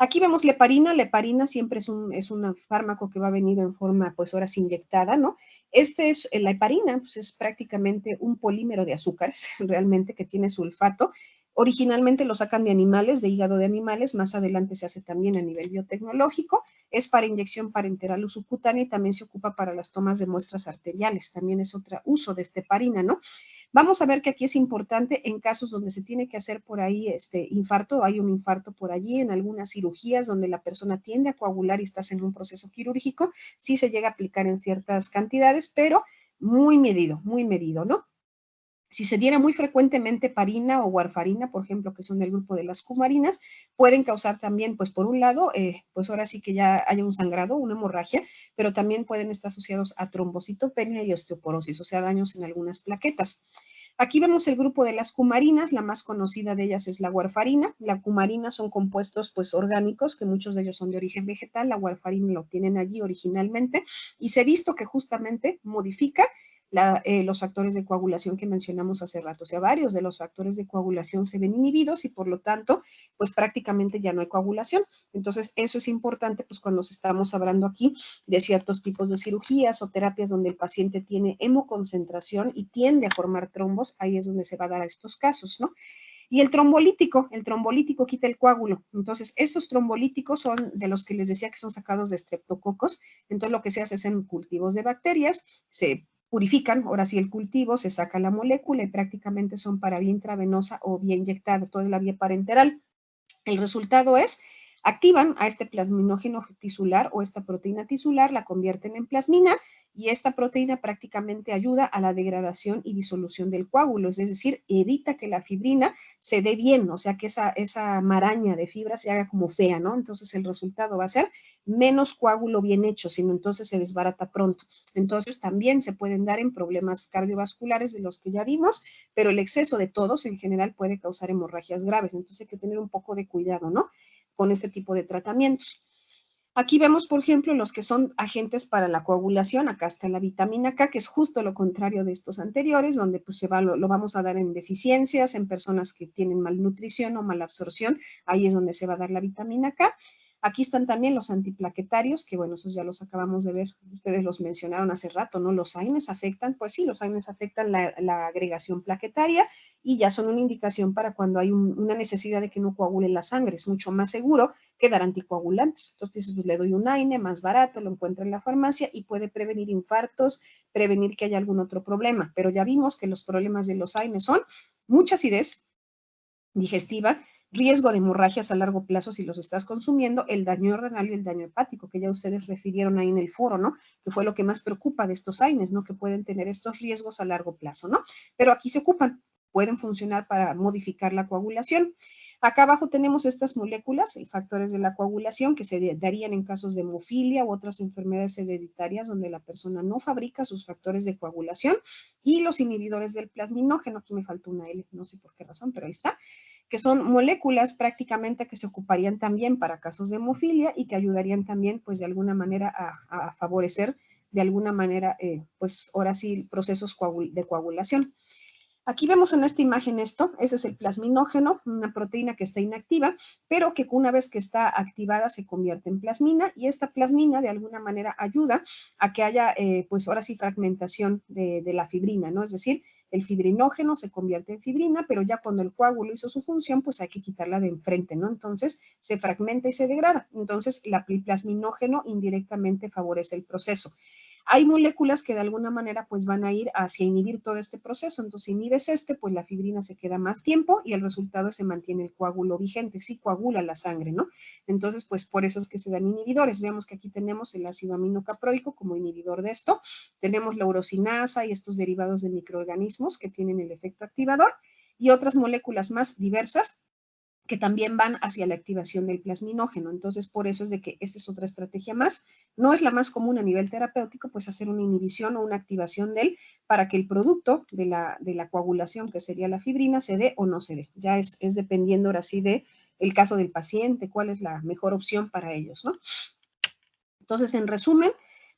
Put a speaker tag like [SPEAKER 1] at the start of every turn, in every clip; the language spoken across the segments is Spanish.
[SPEAKER 1] Aquí vemos la heparina. La heparina siempre es un fármaco que va a venir en forma, pues ahora sí, inyectada, ¿no? La heparina, pues es prácticamente un polímero de azúcares, realmente, que tiene sulfato. Originalmente lo sacan de animales, de hígado de animales, más adelante se hace también a nivel biotecnológico, es para inyección parenteral o subcutánea y también se ocupa para las tomas de muestras arteriales, también es otro uso de esta heparina, ¿no? Vamos a ver que aquí es importante en casos donde se tiene que hacer por ahí infarto, hay un infarto por allí, en algunas cirugías donde la persona tiende a coagular y estás en un proceso quirúrgico, sí se llega a aplicar en ciertas cantidades, pero muy medido, ¿no? Si se diera muy frecuentemente heparina o warfarina, por ejemplo, que son del grupo de las cumarinas, pueden causar también, pues por un lado, pues ahora sí que ya haya un sangrado, una hemorragia, pero también pueden estar asociados a trombocitopenia y osteoporosis, o sea, daños en algunas plaquetas. Aquí vemos el grupo de las cumarinas, la más conocida de ellas es la warfarina. La cumarina son compuestos pues orgánicos, que muchos de ellos son de origen vegetal, la warfarina lo obtienen allí originalmente, y se ha visto que justamente modifica los factores de coagulación que mencionamos hace rato. O sea, varios de los factores de coagulación se ven inhibidos y por lo tanto, pues prácticamente ya no hay coagulación. Entonces, eso es importante, pues cuando estamos hablando aquí de ciertos tipos de cirugías o terapias donde el paciente tiene hemoconcentración y tiende a formar trombos, ahí es donde se va a dar a estos casos, ¿no? Y el trombolítico quita el coágulo. Entonces, estos trombolíticos son de los que les decía que son sacados de estreptococos. Entonces, lo que se hace es en cultivos de bacterias, se purifican, ahora sí el cultivo, se saca la molécula y prácticamente son para vía intravenosa o vía inyectada, toda la vía parenteral. El resultado es, activan a este plasminógeno tisular o esta proteína tisular, la convierten en plasmina y esta proteína prácticamente ayuda a la degradación y disolución del coágulo, es decir, evita que la fibrina se dé bien, o sea, que esa maraña de fibras se haga como fea, ¿no? Entonces el resultado va a ser menos coágulo bien hecho, sino entonces se desbarata pronto. Entonces también se pueden dar en problemas cardiovasculares de los que ya vimos, pero el exceso de todos en general puede causar hemorragias graves, entonces hay que tener un poco de cuidado, ¿no? Con este tipo de tratamientos. Aquí vemos, por ejemplo, los que son agentes para la coagulación. Acá está la vitamina K, que es justo lo contrario de estos anteriores, donde pues lo vamos a dar en deficiencias, en personas que tienen malnutrición o malabsorción. Ahí es donde se va a dar la vitamina K. Aquí están también los antiplaquetarios, que bueno, esos ya los acabamos de ver, ustedes los mencionaron hace rato, ¿no? Los AINES afectan, pues sí, los AINES afectan la agregación plaquetaria y ya son una indicación para cuando hay una necesidad de que no coagule la sangre. Es mucho más seguro que dar anticoagulantes. Entonces, pues, le doy un AINE más barato, lo encuentro en la farmacia y puede prevenir infartos, prevenir que haya algún otro problema. Pero ya vimos que los problemas de los AINES son mucha acidez digestiva, riesgo de hemorragias a largo plazo si los estás consumiendo, el daño renal y el daño hepático, que ya ustedes refirieron ahí en el foro, ¿no? Que fue lo que más preocupa de estos AINES, ¿no? Que pueden tener estos riesgos a largo plazo, ¿no? Pero aquí se ocupan, pueden funcionar para modificar la coagulación. Acá abajo tenemos estas moléculas y factores de la coagulación que se darían en casos de hemofilia u otras enfermedades hereditarias donde la persona no fabrica sus factores de coagulación y los inhibidores del plasminógeno. Aquí me faltó una L, no sé por qué razón, pero ahí está, que son moléculas prácticamente que se ocuparían también para casos de hemofilia y que ayudarían también, pues, de alguna manera a favorecer, de alguna manera, pues, ahora sí, procesos de coagulación. Aquí vemos en esta imagen esto, ese es el plasminógeno, una proteína que está inactiva, pero que una vez que está activada se convierte en plasmina y esta plasmina de alguna manera ayuda a que haya, pues ahora sí, fragmentación de la fibrina, ¿no? Es decir, el fibrinógeno se convierte en fibrina, pero ya cuando el coágulo hizo su función, pues hay que quitarla de enfrente, ¿no? Entonces se fragmenta y se degrada. Entonces el plasminógeno indirectamente favorece el proceso. Hay moléculas que de alguna manera pues van a ir hacia inhibir todo este proceso, entonces si inhibes pues la fibrina se queda más tiempo y el resultado se mantiene el coágulo vigente, sí coagula la sangre, ¿no? Entonces pues por eso es que se dan inhibidores, veamos que aquí tenemos el ácido aminocaproico como inhibidor de esto, tenemos la urosinasa y estos derivados de microorganismos que tienen el efecto activador y otras moléculas más diversas que también van hacia la activación del plasminógeno. Entonces, por eso es de que esta es otra estrategia más. No es la más común a nivel terapéutico, pues hacer una inhibición o una activación de él para que el producto de la coagulación, que sería la fibrina, se dé o no se dé. Ya es dependiendo ahora sí de el caso del paciente, cuál es la mejor opción para ellos, ¿no? Entonces, en resumen,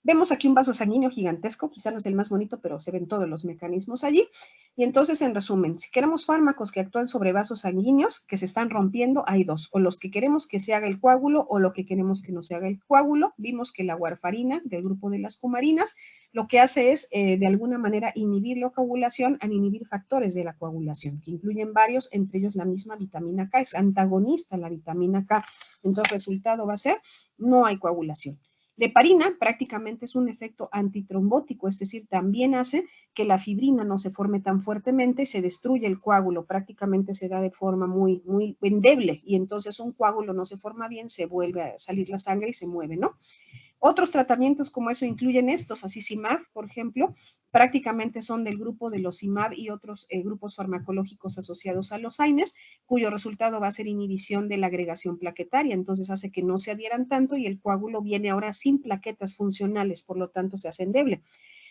[SPEAKER 1] Vemos aquí un vaso sanguíneo gigantesco, quizá no es el más bonito, pero se ven todos los mecanismos allí. Y entonces, en resumen, si queremos fármacos que actúan sobre vasos sanguíneos que se están rompiendo, hay dos, o los que queremos que se haga el coágulo o lo que queremos que no se haga el coágulo. Vimos que la warfarina del grupo de las cumarinas lo que hace es, de alguna manera, inhibir la coagulación al inhibir factores de la coagulación, que incluyen varios, entre ellos la misma vitamina K, es antagonista a la vitamina K. Entonces, el resultado va a ser, no hay coagulación. La heparina prácticamente es un efecto antitrombótico, es decir, también hace que la fibrina no se forme tan fuertemente, se destruye el coágulo, prácticamente se da de forma muy endeble y entonces un coágulo no se forma bien, se vuelve a salir la sangre y se mueve, ¿no? Otros tratamientos como eso incluyen estos, asizimab, por ejemplo, prácticamente son del grupo de los IMAB y otros grupos farmacológicos asociados a los AINES, cuyo resultado va a ser inhibición de la agregación plaquetaria, entonces hace que no se adhieran tanto y el coágulo viene ahora sin plaquetas funcionales, por lo tanto se hace endeble.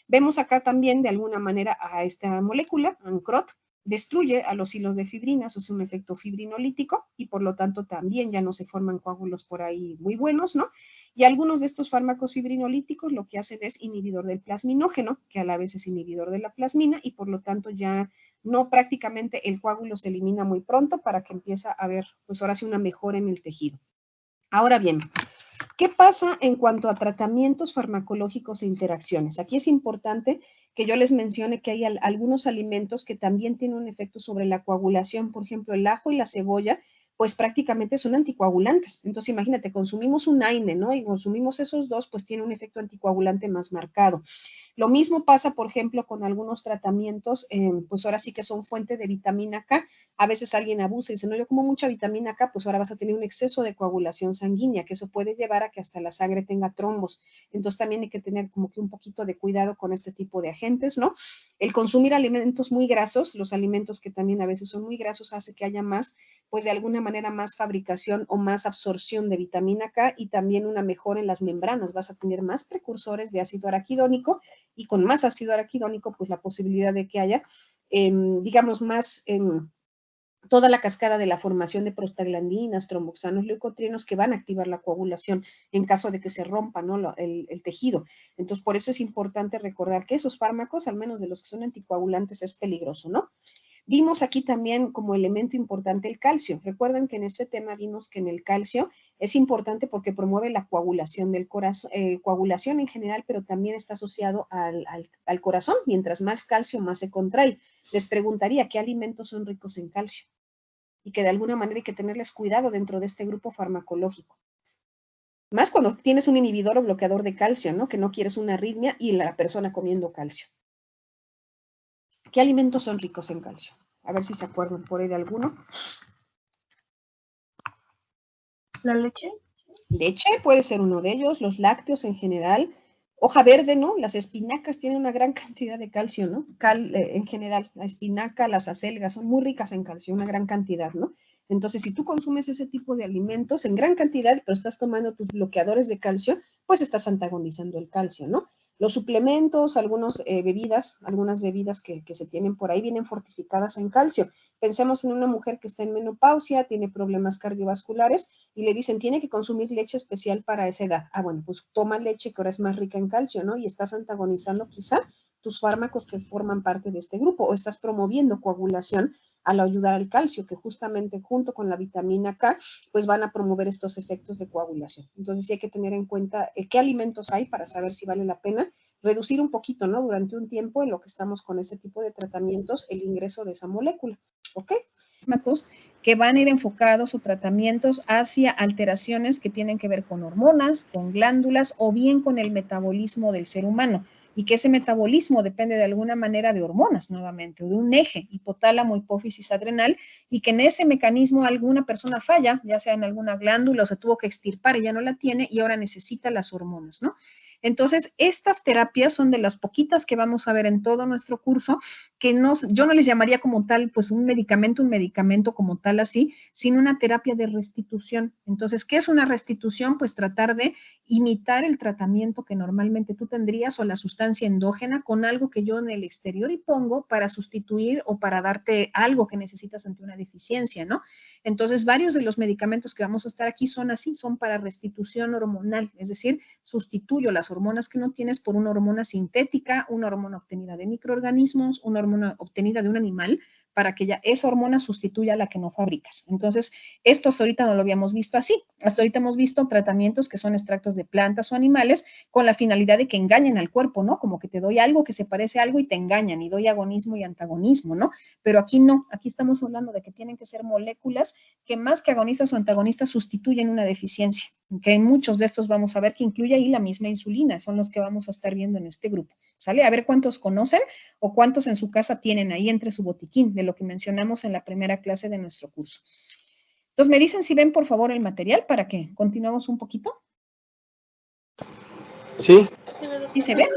[SPEAKER 1] Vemos acá también de alguna manera a esta molécula, ANCROT, destruye a los hilos de fibrina, eso es un efecto fibrinolítico y por lo tanto también ya no se forman coágulos por ahí muy buenos, ¿no? Y algunos de estos fármacos fibrinolíticos lo que hacen es inhibidor del plasminógeno, que a la vez es inhibidor de la plasmina y por lo tanto ya no prácticamente el coágulo se elimina muy pronto para que empiece a haber, pues ahora sí, una mejora en el tejido. Ahora bien, ¿qué pasa en cuanto a tratamientos farmacológicos e interacciones? Aquí es importante que yo les mencione que hay algunos alimentos que también tienen un efecto sobre la coagulación. Por ejemplo, el ajo y la cebolla, pues prácticamente son anticoagulantes. Entonces, imagínate, consumimos un AINE, ¿no? Y consumimos esos dos, pues tiene un efecto anticoagulante más marcado. Lo mismo pasa, por ejemplo, con algunos tratamientos, pues ahora sí que son fuente de vitamina K. A veces alguien abusa y dice, no, yo como mucha vitamina K, pues ahora vas a tener un exceso de coagulación sanguínea, que eso puede llevar a que hasta la sangre tenga trombos. Entonces también hay que tener como que un poquito de cuidado con este tipo de agentes, ¿no? El consumir alimentos muy grasos, los alimentos que también a veces son muy grasos, hace que haya más, pues de alguna manera más fabricación o más absorción de vitamina K y también una mejora en las membranas. Vas a tener más precursores de ácido araquidónico y con más ácido araquidónico, pues la posibilidad de que haya, digamos, más toda la cascada de la formación de prostaglandinas, tromboxanos, leucotrienos que van a activar la coagulación en caso de que se rompa, ¿no? el tejido. Entonces, por eso es importante recordar que esos fármacos, al menos de los que son anticoagulantes, es peligroso, ¿no? Vimos aquí también como elemento importante el calcio. Recuerden que en este tema vimos que en el calcio es importante porque promueve la coagulación del corazón, coagulación en general, pero también está asociado al corazón. Mientras más calcio, más se contrae. Les preguntaría qué alimentos son ricos en calcio y que de alguna manera hay que tenerles cuidado dentro de este grupo farmacológico. Más cuando tienes un inhibidor o bloqueador de calcio, ¿no? Que no quieres una arritmia y la persona comiendo calcio. ¿Qué alimentos son ricos en calcio? A ver si se acuerdan por ahí de alguno.
[SPEAKER 2] ¿La leche?
[SPEAKER 1] Leche puede ser uno de ellos, los lácteos en general. Hoja verde, ¿no? Las espinacas tienen una gran cantidad de calcio, ¿no? En general, la espinaca, las acelgas son muy ricas en calcio, una gran cantidad, ¿no? Entonces, si tú consumes ese tipo de alimentos en gran cantidad, pero estás tomando tus bloqueadores de calcio, pues estás antagonizando el calcio, ¿no? Los suplementos, algunas bebidas que se tienen por ahí vienen fortificadas en calcio. Pensemos en una mujer que está en menopausia, tiene problemas cardiovasculares y le dicen, tiene que consumir leche especial para esa edad. Ah, bueno, pues toma leche que ahora es más rica en calcio, ¿no? Y estás antagonizando quizá tus fármacos que forman parte de este grupo o estás promoviendo coagulación al ayudar al calcio, que justamente junto con la vitamina K, pues van a promover estos efectos de coagulación. Entonces sí hay que tener en cuenta qué alimentos hay para saber si vale la pena reducir un poquito, ¿no? Durante un tiempo en lo que estamos con este tipo de tratamientos, el ingreso de esa molécula, ¿ok? Fármacos que van a ir enfocados o tratamientos hacia alteraciones que tienen que ver con hormonas, con glándulas o bien con el metabolismo del ser humano y que ese metabolismo depende de alguna manera de hormonas nuevamente o de un eje hipotálamo, hipófisis, adrenal y que en ese mecanismo alguna persona falla, ya sea en alguna glándula o se tuvo que extirpar y ya no la tiene y ahora necesita las hormonas, ¿no? Entonces, estas terapias son de las poquitas que vamos a ver en todo nuestro curso, que yo no les llamaría como tal, pues un medicamento como tal así, sino una terapia de restitución. Entonces, ¿qué es una restitución? Pues tratar de imitar el tratamiento que normalmente tú tendrías o la sustancia endógena con algo que yo en el exterior y pongo para sustituir o para darte algo que necesitas ante una deficiencia, ¿no? Entonces, varios de los medicamentos que vamos a estar aquí son así, son para restitución hormonal, es decir, sustituyo las hormonas que no tienes por una hormona sintética, una hormona obtenida de microorganismos, una hormona obtenida de un animal, para que ya esa hormona sustituya a la que no fabricas. Entonces, esto hasta ahorita no lo habíamos visto así. Hasta ahorita hemos visto tratamientos que son extractos de plantas o animales con la finalidad de que engañen al cuerpo, ¿no? Como que te doy algo que se parece a algo y te engañan, y doy agonismo y antagonismo, ¿no? Pero aquí no, aquí estamos hablando de que tienen que ser moléculas que más que agonistas o antagonistas sustituyen una deficiencia, que en muchos de estos vamos a ver que incluye ahí la misma insulina, son los que vamos a estar viendo en este grupo, ¿sale? A ver cuántos conocen o cuántos en su casa tienen ahí entre su botiquín, de lo que mencionamos en la primera clase de nuestro curso. Entonces, me dicen si ven, por favor, el material para que continuemos un poquito.
[SPEAKER 3] Sí.
[SPEAKER 1] ¿Sí se ve?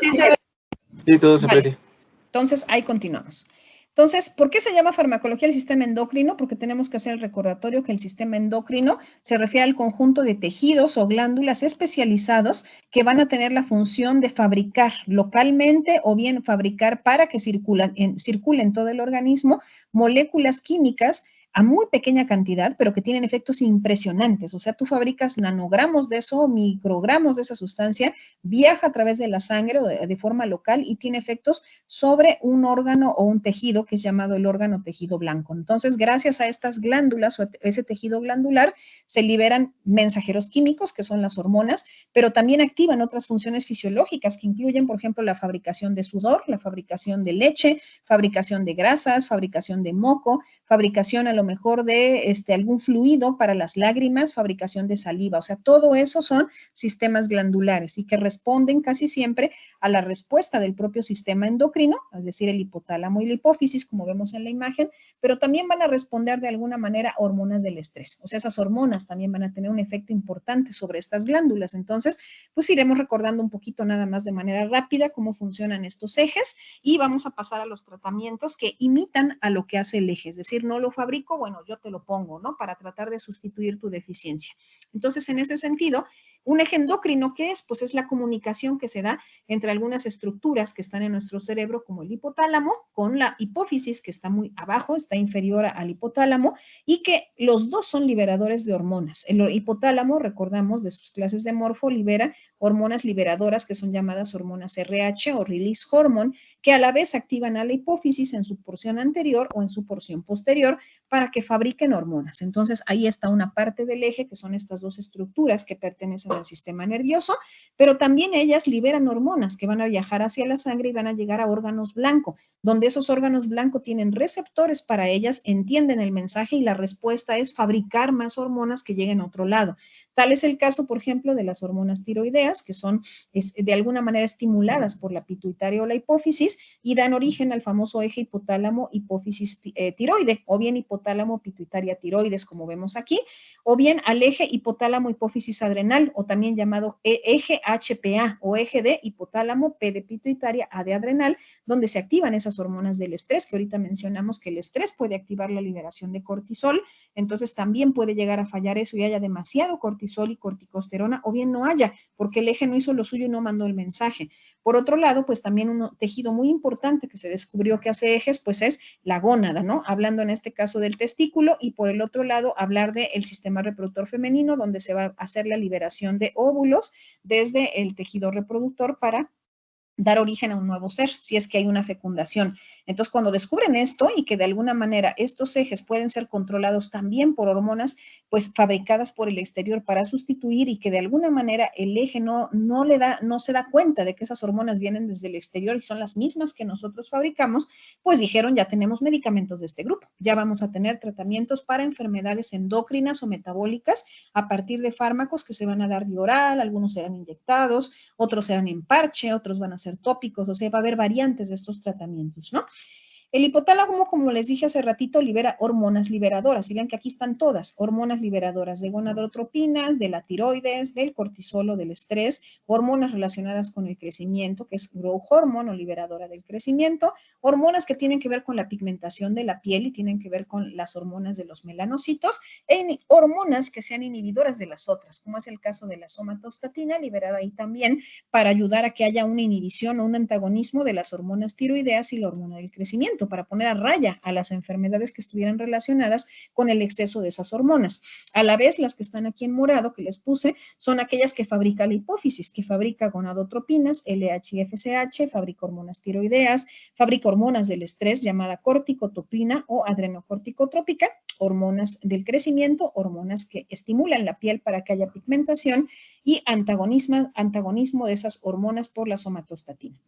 [SPEAKER 3] Sí, todo se aprecia.
[SPEAKER 1] Entonces, ahí continuamos. Entonces, ¿por qué se llama farmacología del sistema endocrino? Porque tenemos que hacer el recordatorio que el sistema endocrino se refiere al conjunto de tejidos o glándulas especializados que van a tener la función de fabricar localmente o bien fabricar para que circulen en todo el organismo moléculas químicas a muy pequeña cantidad, pero que tienen efectos impresionantes. O sea, tú fabricas nanogramos de eso, microgramos de esa sustancia, viaja a través de la sangre de forma local y tiene efectos sobre un órgano o un tejido que es llamado el órgano tejido blanco. Entonces, gracias a estas glándulas o a ese tejido glandular, se liberan mensajeros químicos, que son las hormonas, pero también activan otras funciones fisiológicas que incluyen, por ejemplo, la fabricación de sudor, la fabricación de leche, fabricación de grasas, fabricación de moco, fabricación a lo mejor de algún fluido para las lágrimas, fabricación de saliva. O sea, todo eso son sistemas glandulares y que responden casi siempre a la respuesta del propio sistema endocrino, es decir, el hipotálamo y la hipófisis, como vemos en la imagen, pero también van a responder de alguna manera a hormonas del estrés. O sea, esas hormonas también van a tener un efecto importante sobre estas glándulas. Entonces, pues iremos recordando un poquito nada más de manera rápida cómo funcionan estos ejes y vamos a pasar a los tratamientos que imitan a lo que hace el eje, es decir, no lo fabrico, bueno, yo te lo pongo, ¿no? Para tratar de sustituir tu deficiencia. Entonces, en ese sentido, un eje endocrino, ¿qué es? Pues es la comunicación que se da entre algunas estructuras que están en nuestro cerebro, como el hipotálamo, con la hipófisis, que está muy abajo, está inferior al hipotálamo, y que los dos son liberadores de hormonas. El hipotálamo, recordamos de sus clases de morfo, libera hormonas liberadoras que son llamadas hormonas RH o release hormone, que a la vez activan a la hipófisis en su porción anterior o en su porción posterior para que fabriquen hormonas. Entonces, ahí está una parte del eje, que son estas dos estructuras que pertenecen al sistema nervioso, pero también ellas liberan hormonas que van a viajar hacia la sangre y van a llegar a órganos blancos, donde esos órganos blancos tienen receptores para ellas, entienden el mensaje y la respuesta es fabricar más hormonas que lleguen a otro lado. Tal es el caso, por ejemplo, de las hormonas tiroideas, que son de alguna manera estimuladas por la pituitaria o la hipófisis y dan origen al famoso eje hipotálamo hipófisis tiroide, o bien hipotálamo pituitaria tiroides, como vemos aquí, o bien al eje hipotálamo hipófisis adrenal, o también llamado eje HPA, o eje de hipotálamo, P de pituitaria, A de adrenal, donde se activan esas hormonas del estrés, que ahorita mencionamos que el estrés puede activar la liberación de cortisol, entonces también puede llegar a fallar eso y haya demasiado cortisol y corticosterona, o bien no haya, porque el eje no hizo lo suyo y no mandó el mensaje. Por otro lado, pues también un tejido muy importante que se descubrió que hace ejes, pues es la gónada, ¿no? Hablando en este caso del testículo, y por el otro lado, hablar del sistema reproductor femenino, donde se va a hacer la liberación de óvulos desde el tejido reproductor para dar origen a un nuevo ser, si es que hay una fecundación. Entonces, cuando descubren esto y que de alguna manera estos ejes pueden ser controlados también por hormonas, pues fabricadas por el exterior para sustituir, y que de alguna manera el eje no se da cuenta de que esas hormonas vienen desde el exterior y son las mismas que nosotros fabricamos, pues dijeron, ya tenemos medicamentos de este grupo, ya vamos a tener tratamientos para enfermedades endócrinas o metabólicas a partir de fármacos que se van a dar vía oral, algunos serán inyectados, otros serán en parche, otros van a ser tópicos, o sea, va a haber variantes de estos tratamientos, ¿no? El hipotálamo, como les dije hace ratito, libera hormonas liberadoras. Y vean que aquí están todas, hormonas liberadoras de gonadotropinas, de la tiroides, del cortisol o del estrés, hormonas relacionadas con el crecimiento, que es growth hormone o liberadora del crecimiento, hormonas que tienen que ver con la pigmentación de la piel y tienen que ver con las hormonas de los melanocitos, e hormonas que sean inhibidoras de las otras, como es el caso de la somatostatina, liberada ahí también para ayudar a que haya una inhibición o un antagonismo de las hormonas tiroideas y la hormona del crecimiento.
[SPEAKER 4] tratamiento para poner a raya a las enfermedades que estuvieran relacionadas con el exceso de esas hormonas. A la vez, las que están aquí en morado que les puse son aquellas que fabrica la hipófisis, que fabrica gonadotropinas, LH y FSH, fabrica hormonas tiroideas, fabrica hormonas del estrés llamada corticotropina o adrenocorticotrópica, hormonas del crecimiento, hormonas que estimulan la piel para que haya pigmentación y antagonismo de esas hormonas por la somatostatina.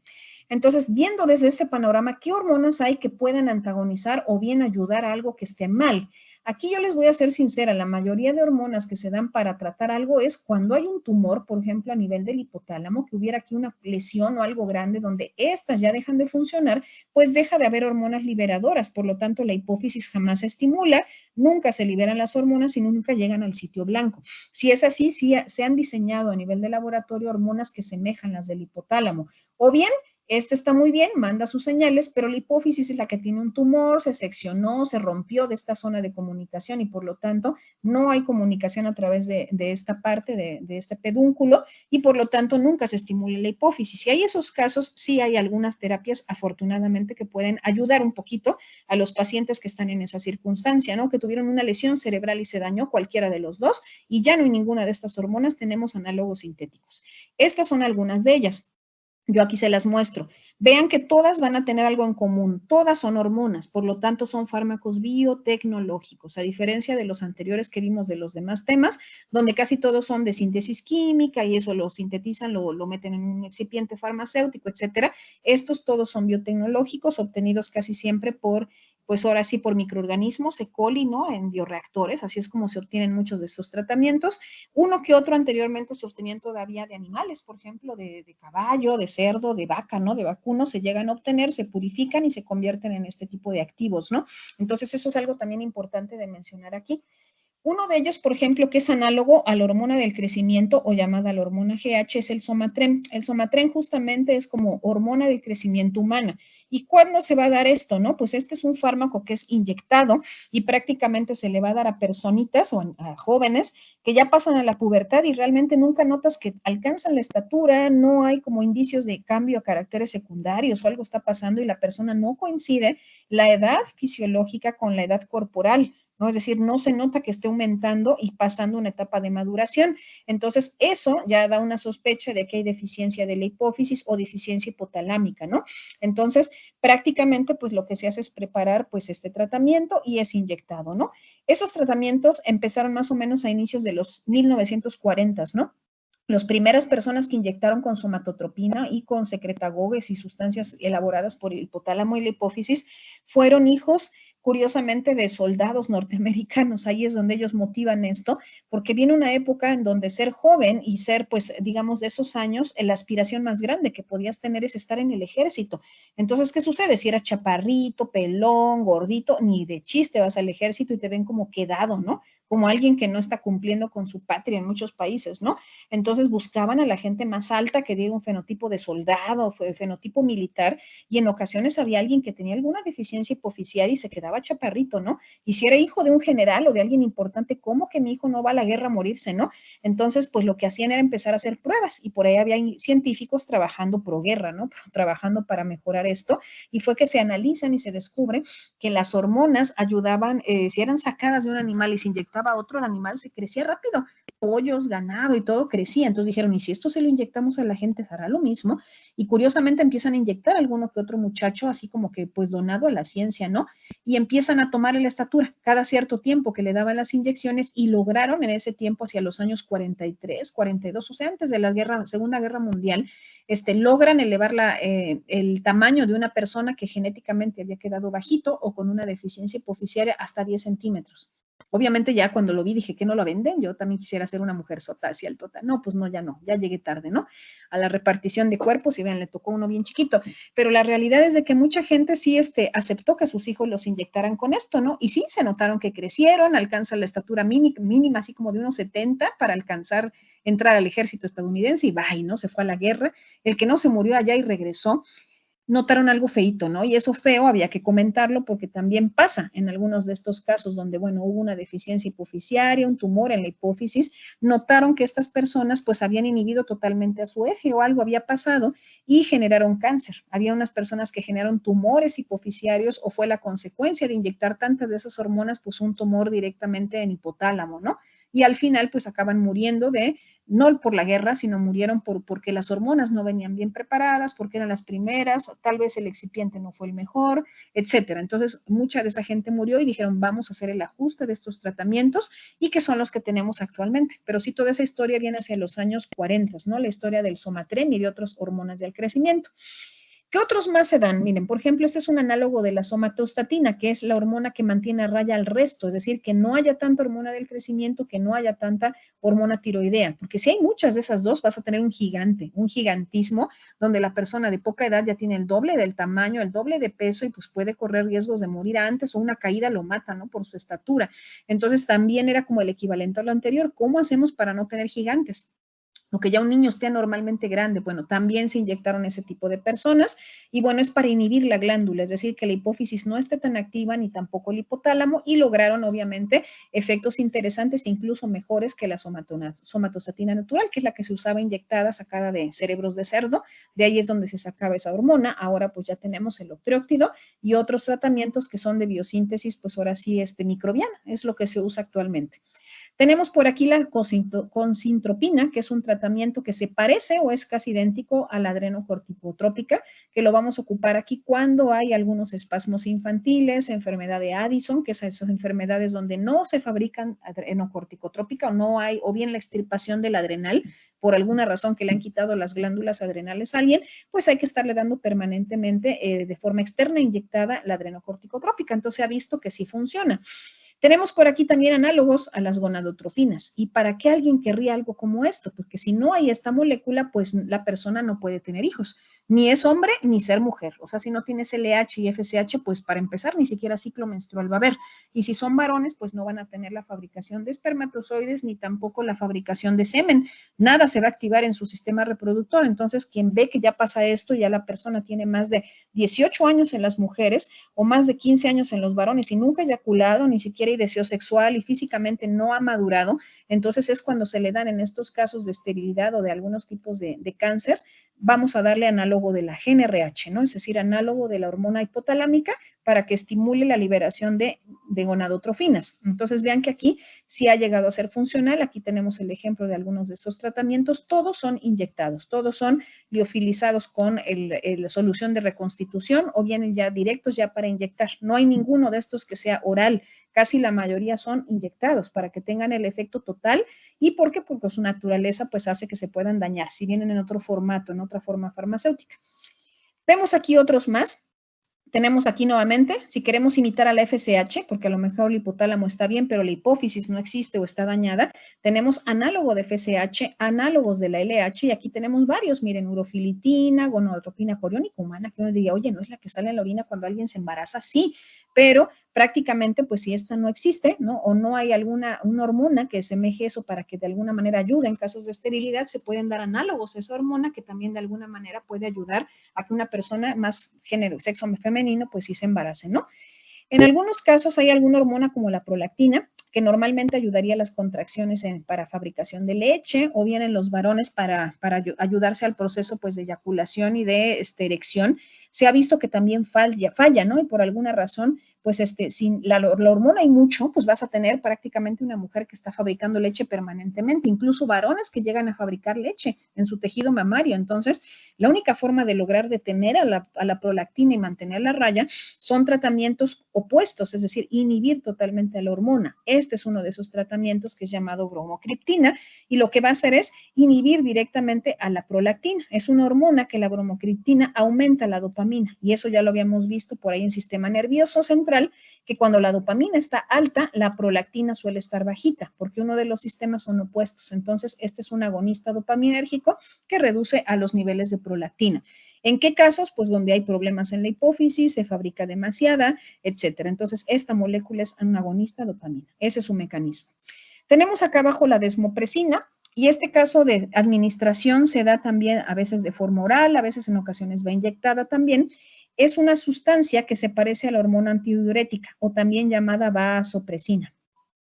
[SPEAKER 4] Entonces, viendo desde este panorama qué hormonas hay que pueden antagonizar o bien ayudar a algo que esté mal. Aquí yo les voy a ser sincera, la mayoría de hormonas que se dan para tratar algo es cuando hay un tumor, por ejemplo, a nivel del hipotálamo, que hubiera aquí una lesión o algo grande donde estas ya dejan de funcionar, pues deja de haber hormonas liberadoras, por lo tanto la hipófisis jamás se estimula, nunca se liberan las hormonas y nunca llegan al sitio blanco. Si es así, sí se han diseñado a nivel de laboratorio hormonas que semejan las del hipotálamo, o bien este está muy bien, manda sus señales, pero la hipófisis es la que tiene un tumor, se seccionó, se rompió de esta zona de comunicación y por lo tanto no hay comunicación a través de esta parte, de este pedúnculo y por lo tanto nunca se estimula la hipófisis. Y hay esos casos, sí hay algunas terapias afortunadamente que pueden ayudar un poquito a los pacientes que están en esa circunstancia, ¿no? Que tuvieron una lesión cerebral y se dañó cualquiera de los dos y ya no hay ninguna de estas hormonas, tenemos análogos sintéticos. Estas son algunas de ellas. Yo aquí se las muestro. Vean que todas van a tener algo en común. Todas son hormonas, por lo tanto son fármacos biotecnológicos, a diferencia de los anteriores que vimos de los demás temas, donde casi todos son de síntesis química y eso lo sintetizan, lo meten en un excipiente farmacéutico, etcétera. Estos todos son biotecnológicos, obtenidos casi siempre por, pues ahora sí, por microorganismos, E. coli, ¿no? En bioreactores, así es como se obtienen muchos de estos tratamientos. Uno que otro anteriormente se obtenían todavía de animales, por ejemplo, de caballo, de cerdo, de vaca, ¿no? De vacuno, se llegan a obtener, se purifican y se convierten en este tipo de activos, ¿no? Entonces, eso es algo también importante de mencionar aquí. Uno de ellos, por ejemplo, que es análogo a la hormona del crecimiento o llamada la hormona GH, es el somatrem. El somatrem justamente es como hormona del crecimiento humana. ¿Y cuándo se va a dar esto, no? Pues este es un fármaco que es inyectado y prácticamente se le va a dar a personitas o a jóvenes que ya pasan a la pubertad y realmente nunca notas que alcanzan la estatura, no hay como indicios de cambio a caracteres secundarios o algo está pasando y la persona no coincide la edad fisiológica con la edad corporal, ¿no? Es decir, no se nota que esté aumentando y pasando una etapa de maduración. Entonces, eso ya da una sospecha de que hay deficiencia de la hipófisis o deficiencia hipotalámica, ¿no? Entonces, prácticamente, pues lo que se hace es preparar, pues, este tratamiento y es inyectado, ¿no? Esos tratamientos empezaron más o menos a inicios de los 1940, ¿no? Las primeras personas que inyectaron con somatotropina y con secretagogues y sustancias elaboradas por el hipotálamo y la hipófisis fueron hijos, curiosamente, de soldados norteamericanos. Ahí es donde ellos motivan esto, porque viene una época en donde ser joven y ser, pues, digamos, de esos años, la aspiración más grande que podías tener es estar en el ejército. Entonces, ¿qué sucede? Si eras chaparrito, pelón, gordito, ni de chiste vas al ejército y te ven como quedado, ¿no? Como alguien que no está cumpliendo con su patria en muchos países, ¿no? Entonces buscaban a la gente más alta que diera un fenotipo de soldado, fenotipo militar, y en ocasiones había alguien que tenía alguna deficiencia hipoficial y se quedaba chaparrito, ¿no? Y si era hijo de un general o de alguien importante, ¿cómo que mi hijo no va a la guerra a morirse, no? Entonces, pues lo que hacían era empezar a hacer pruebas y por ahí había científicos trabajando pro guerra, ¿no? Trabajando para mejorar esto y fue que se analizan y se descubre que las hormonas ayudaban, si eran sacadas de un animal y se inyectaba a otro, el animal se crecía rápido, pollos, ganado y todo crecía. Entonces dijeron, ¿y si esto se lo inyectamos a la gente, se hará lo mismo? Y curiosamente empiezan a inyectar a alguno que otro muchacho, así como que pues donado a la ciencia, ¿no? Y empiezan a tomarle la estatura cada cierto tiempo que le daban las inyecciones y lograron en ese tiempo, hacia los años 43, 42, o sea, antes de la Segunda Guerra Mundial, logran elevar el tamaño de una persona que genéticamente había quedado bajito o con una deficiencia hipoficiaria hasta 10 centímetros. Obviamente ya cuando lo vi dije que no lo venden, yo también quisiera ser una mujer sota, así altota. No, pues no, ya llegué tarde, ¿no? A la repartición de cuerpos y vean, le tocó uno bien chiquito. Pero la realidad es de que mucha gente sí aceptó que a sus hijos los inyectaran con esto, ¿no? Y sí, se notaron que crecieron, alcanzan la estatura mínima, así como de unos 70 para entrar al ejército estadounidense y bye, ¿no? Se fue a la guerra. El que no se murió allá y regresó. notaron algo feíto, ¿no? Y eso feo había que comentarlo porque también pasa en algunos de estos casos donde, bueno, hubo una deficiencia hipofisiaria, un tumor en la hipófisis, notaron que estas personas pues habían inhibido totalmente a su eje o algo había pasado y generaron cáncer. Había unas personas que generaron tumores hipofisiarios o fue la consecuencia de inyectar tantas de esas hormonas, pues un tumor directamente en hipotálamo, ¿no? Y al final pues acaban muriendo no por la guerra, sino murieron porque las hormonas no venían bien preparadas, porque eran las primeras, tal vez el excipiente no fue el mejor, etcétera. Entonces, mucha de esa gente murió y dijeron, vamos a hacer el ajuste de estos tratamientos y que son los que tenemos actualmente. Pero sí, toda esa historia viene hacia los años 40, ¿no? La historia del somatrén y de otras hormonas del crecimiento. ¿Qué otros más se dan? Miren, por ejemplo, este es un análogo de la somatostatina, que es la hormona que mantiene a raya al resto, es decir, que no haya tanta hormona del crecimiento, que no haya tanta hormona tiroidea, porque si hay muchas de esas dos, vas a tener un gigante, un gigantismo, donde la persona de poca edad ya tiene el doble del tamaño, el doble de peso y pues puede correr riesgos de morir antes o una caída lo mata, ¿no? Por su estatura. Entonces también era como el equivalente a lo anterior. ¿Cómo hacemos para no tener gigantes? O que ya un niño esté normalmente grande, bueno, también se inyectaron ese tipo de personas y bueno, es para inhibir la glándula, es decir, que la hipófisis no esté tan activa ni tampoco el hipotálamo y lograron obviamente efectos interesantes, incluso mejores que la somatostatina natural, que es la que se usaba inyectada, sacada de cerebros de cerdo, de ahí es donde se sacaba esa hormona, ahora pues ya tenemos el octreóptido y otros tratamientos que son de biosíntesis, pues ahora sí microbiana, es lo que se usa actualmente. Tenemos por aquí la consintropina, que es un tratamiento que se parece o es casi idéntico a la adrenocorticotrópica, que lo vamos a ocupar aquí cuando hay algunos espasmos infantiles, enfermedad de Addison, que es esas enfermedades donde no se fabrican adrenocorticotrópica o no hay, o bien la extirpación del adrenal, por alguna razón que le han quitado las glándulas adrenales a alguien, pues hay que estarle dando permanentemente de forma externa inyectada la adrenocorticotrópica. Entonces se ha visto que sí funciona. Tenemos por aquí también análogos a las gonadotrofinas. ¿Y para qué alguien querría algo como esto? Porque si no hay esta molécula, pues la persona no puede tener hijos. Ni es hombre ni ser mujer. O sea, si no tienes LH y FSH, pues para empezar, ni siquiera ciclo menstrual va a haber. Y si son varones, pues no van a tener la fabricación de espermatozoides ni tampoco la fabricación de semen. Nada se va a activar en su sistema reproductor. Entonces, quien ve que ya pasa esto, ya la persona tiene más de 18 años en las mujeres o más de 15 años en los varones y nunca ha eyaculado, ni siquiera y deseo sexual y físicamente no ha madurado, entonces es cuando se le dan en estos casos de esterilidad o de algunos tipos de cáncer, vamos a darle análogo de la GnRH, ¿no? Es decir, análogo de la hormona hipotalámica para que estimule la liberación de gonadotrofinas. Entonces vean que aquí sí ha llegado a ser funcional, aquí tenemos el ejemplo de algunos de estos tratamientos, todos son inyectados, todos son liofilizados con la solución de reconstitución o vienen ya directos ya para inyectar, no hay ninguno de estos que sea oral, casi la mayoría son inyectados para que tengan el efecto total. ¿Y por qué? Porque su naturaleza pues hace que se puedan dañar si vienen en otro formato, en otra forma farmacéutica. Vemos aquí otros más. Tenemos aquí nuevamente, si queremos imitar a la FSH, porque a lo mejor el hipotálamo está bien, pero la hipófisis no existe o está dañada, tenemos análogo de FSH, análogos de la LH, y aquí tenemos varios, miren, urofilitina, gonadotropina coriónica humana, que uno diría, oye, ¿no es la que sale en la orina cuando alguien se embaraza? Sí, pero prácticamente, pues si esta no existe, ¿no? O no hay una hormona que semeje eso para que de alguna manera ayude en casos de esterilidad, se pueden dar análogos a esa hormona que también de alguna manera puede ayudar a que una persona más género, sexo femenino, pues sí se embarace, ¿no? En algunos casos hay alguna hormona como la prolactina, que normalmente ayudaría a las contracciones para fabricación de leche, o bien en los varones para ayudarse al proceso pues, de eyaculación y de erección. Se ha visto que también falla, ¿no? Y por alguna razón, pues sin la hormona hay mucho, pues vas a tener prácticamente una mujer que está fabricando leche permanentemente, incluso varones que llegan a fabricar leche en su tejido mamario. Entonces, la única forma de lograr detener a la prolactina y mantener la raya son tratamientos opuestos, es decir, inhibir totalmente a la hormona. Este es uno de esos tratamientos que es llamado bromocriptina y lo que va a hacer es inhibir directamente a la prolactina. Es una hormona que la bromocriptina aumenta la dopamina y eso ya lo habíamos visto por ahí en sistema nervioso central, que cuando la dopamina está alta, la prolactina suele estar bajita porque uno de los sistemas son opuestos. Entonces, este es un agonista dopaminérgico que reduce a los niveles de prolactina. ¿En qué casos? Pues donde hay problemas en la hipófisis, se fabrica demasiada, etcétera. Entonces, esta molécula es un agonista dopamina. Ese es su mecanismo. Tenemos acá abajo la desmopresina Y este caso de administración se da también a veces de forma oral, a veces en ocasiones va inyectada también. Es una sustancia que se parece a la hormona antidiurética o también llamada vasopresina.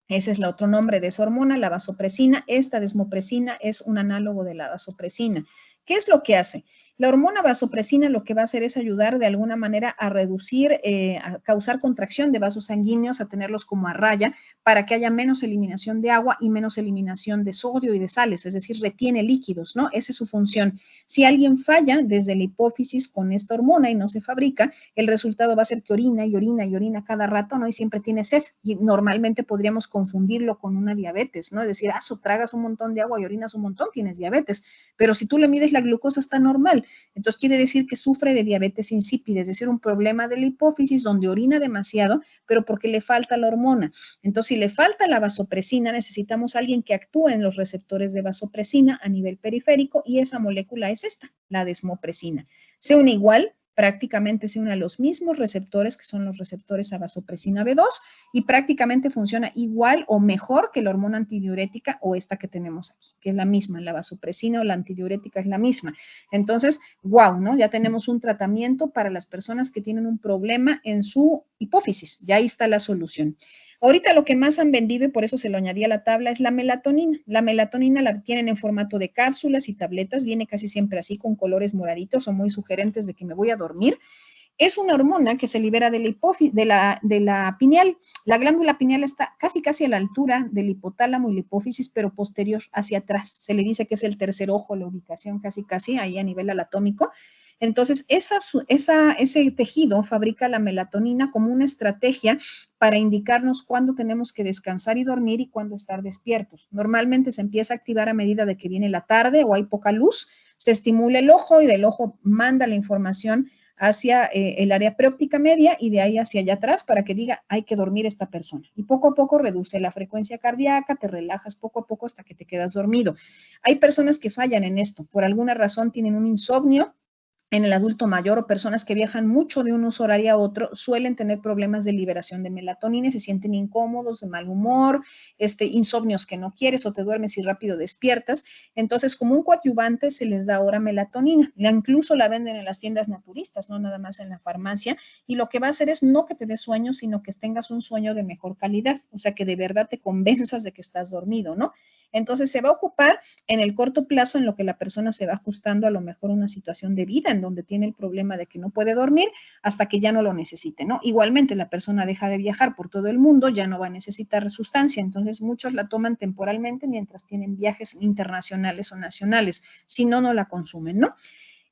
[SPEAKER 4] Ese es el otro nombre de esa hormona, la vasopresina. Esta desmopresina es un análogo de la vasopresina. ¿Qué es lo que hace? La hormona vasopresina lo que va a hacer es ayudar de alguna manera a reducir, a causar contracción de vasos sanguíneos, a tenerlos como a raya, para que haya menos eliminación de agua y menos eliminación de sodio y de sales, es decir, retiene líquidos, ¿no? Esa es su función. Si alguien falla desde la hipófisis con esta hormona y no se fabrica, el resultado va a ser que orina y orina y orina cada rato, ¿no? Y siempre tiene sed. Y normalmente podríamos confundirlo con una diabetes, ¿no? Es decir, tragas un montón de agua y orinas un montón, tienes diabetes. Pero si tú le mides la glucosa está normal. Entonces quiere decir que sufre de diabetes insípida, es decir, un problema de la hipófisis donde orina demasiado, pero porque le falta la hormona. Entonces, si le falta la vasopresina, necesitamos a alguien que actúe en los receptores de vasopresina a nivel periférico y esa molécula es esta, la desmopresina. Se une igual, prácticamente se une a los mismos receptores que son los receptores a vasopresina B2 y prácticamente funciona igual o mejor que la hormona antidiurética o esta que tenemos aquí, que es la misma, la vasopresina o la antidiurética es la misma. Entonces, wow, ¿no? Ya tenemos un tratamiento para las personas que tienen un problema en su hipófisis, ya ahí está la solución. Ahorita lo que más han vendido, y por eso se lo añadí a la tabla, es la melatonina. La melatonina la tienen en formato de cápsulas y tabletas, viene casi siempre así con colores moraditos o muy sugerentes de que me voy a dormir. Es una hormona que se libera de la pineal. La glándula pineal está casi a la altura del hipotálamo y la hipófisis, pero posterior hacia atrás. Se le dice que es el tercer ojo, la ubicación casi ahí a nivel anatómico. Entonces, ese tejido fabrica la melatonina como una estrategia para indicarnos cuándo tenemos que descansar y dormir y cuándo estar despiertos. Normalmente se empieza a activar a medida de que viene la tarde o hay poca luz, se estimula el ojo y del ojo manda la información hacia el área preóptica media y de ahí hacia allá atrás para que diga, hay que dormir esta persona. Y poco a poco reduce la frecuencia cardíaca, te relajas poco a poco hasta que te quedas dormido. Hay personas que fallan en esto, por alguna razón tienen un insomnio, en el adulto mayor o personas que viajan mucho de un uso horario a otro suelen tener problemas de liberación de melatonina, se sienten incómodos, de mal humor, insomnios que no quieres o te duermes y rápido despiertas. Entonces, como un coadyuvante se les da ahora melatonina. Incluso la venden en las tiendas naturistas, no nada más en la farmacia. Y lo que va a hacer es no que te dé sueño, sino que tengas un sueño de mejor calidad. O sea, que de verdad te convenzas de que estás dormido, ¿no? Entonces, se va a ocupar en el corto plazo en lo que la persona se va ajustando a lo mejor una situación de vida en donde tiene el problema de que no puede dormir hasta que ya no lo necesite, ¿no? Igualmente, la persona deja de viajar por todo el mundo, ya no va a necesitar sustancia, entonces muchos la toman temporalmente mientras tienen viajes internacionales o nacionales, si no, no la consumen, ¿no?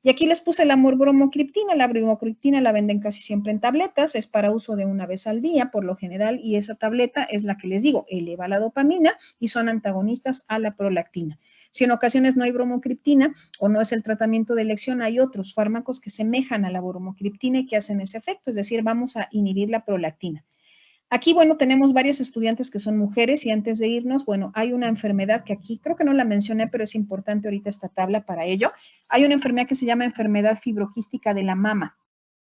[SPEAKER 4] Y aquí les puse la bromocriptina. La bromocriptina la venden casi siempre en tabletas, es para uso de una vez al día por lo general y esa tableta es la que les digo, eleva la dopamina y son antagonistas a la prolactina. Si en ocasiones no hay bromocriptina o no es el tratamiento de elección, hay otros fármacos que semejan a la bromocriptina y que hacen ese efecto, es decir, vamos a inhibir la prolactina. Aquí, bueno, tenemos varias estudiantes que son mujeres y antes de irnos, bueno, hay una enfermedad que aquí creo que no la mencioné, pero es importante ahorita esta tabla para ello. Hay una enfermedad que se llama enfermedad fibroquística de la mama.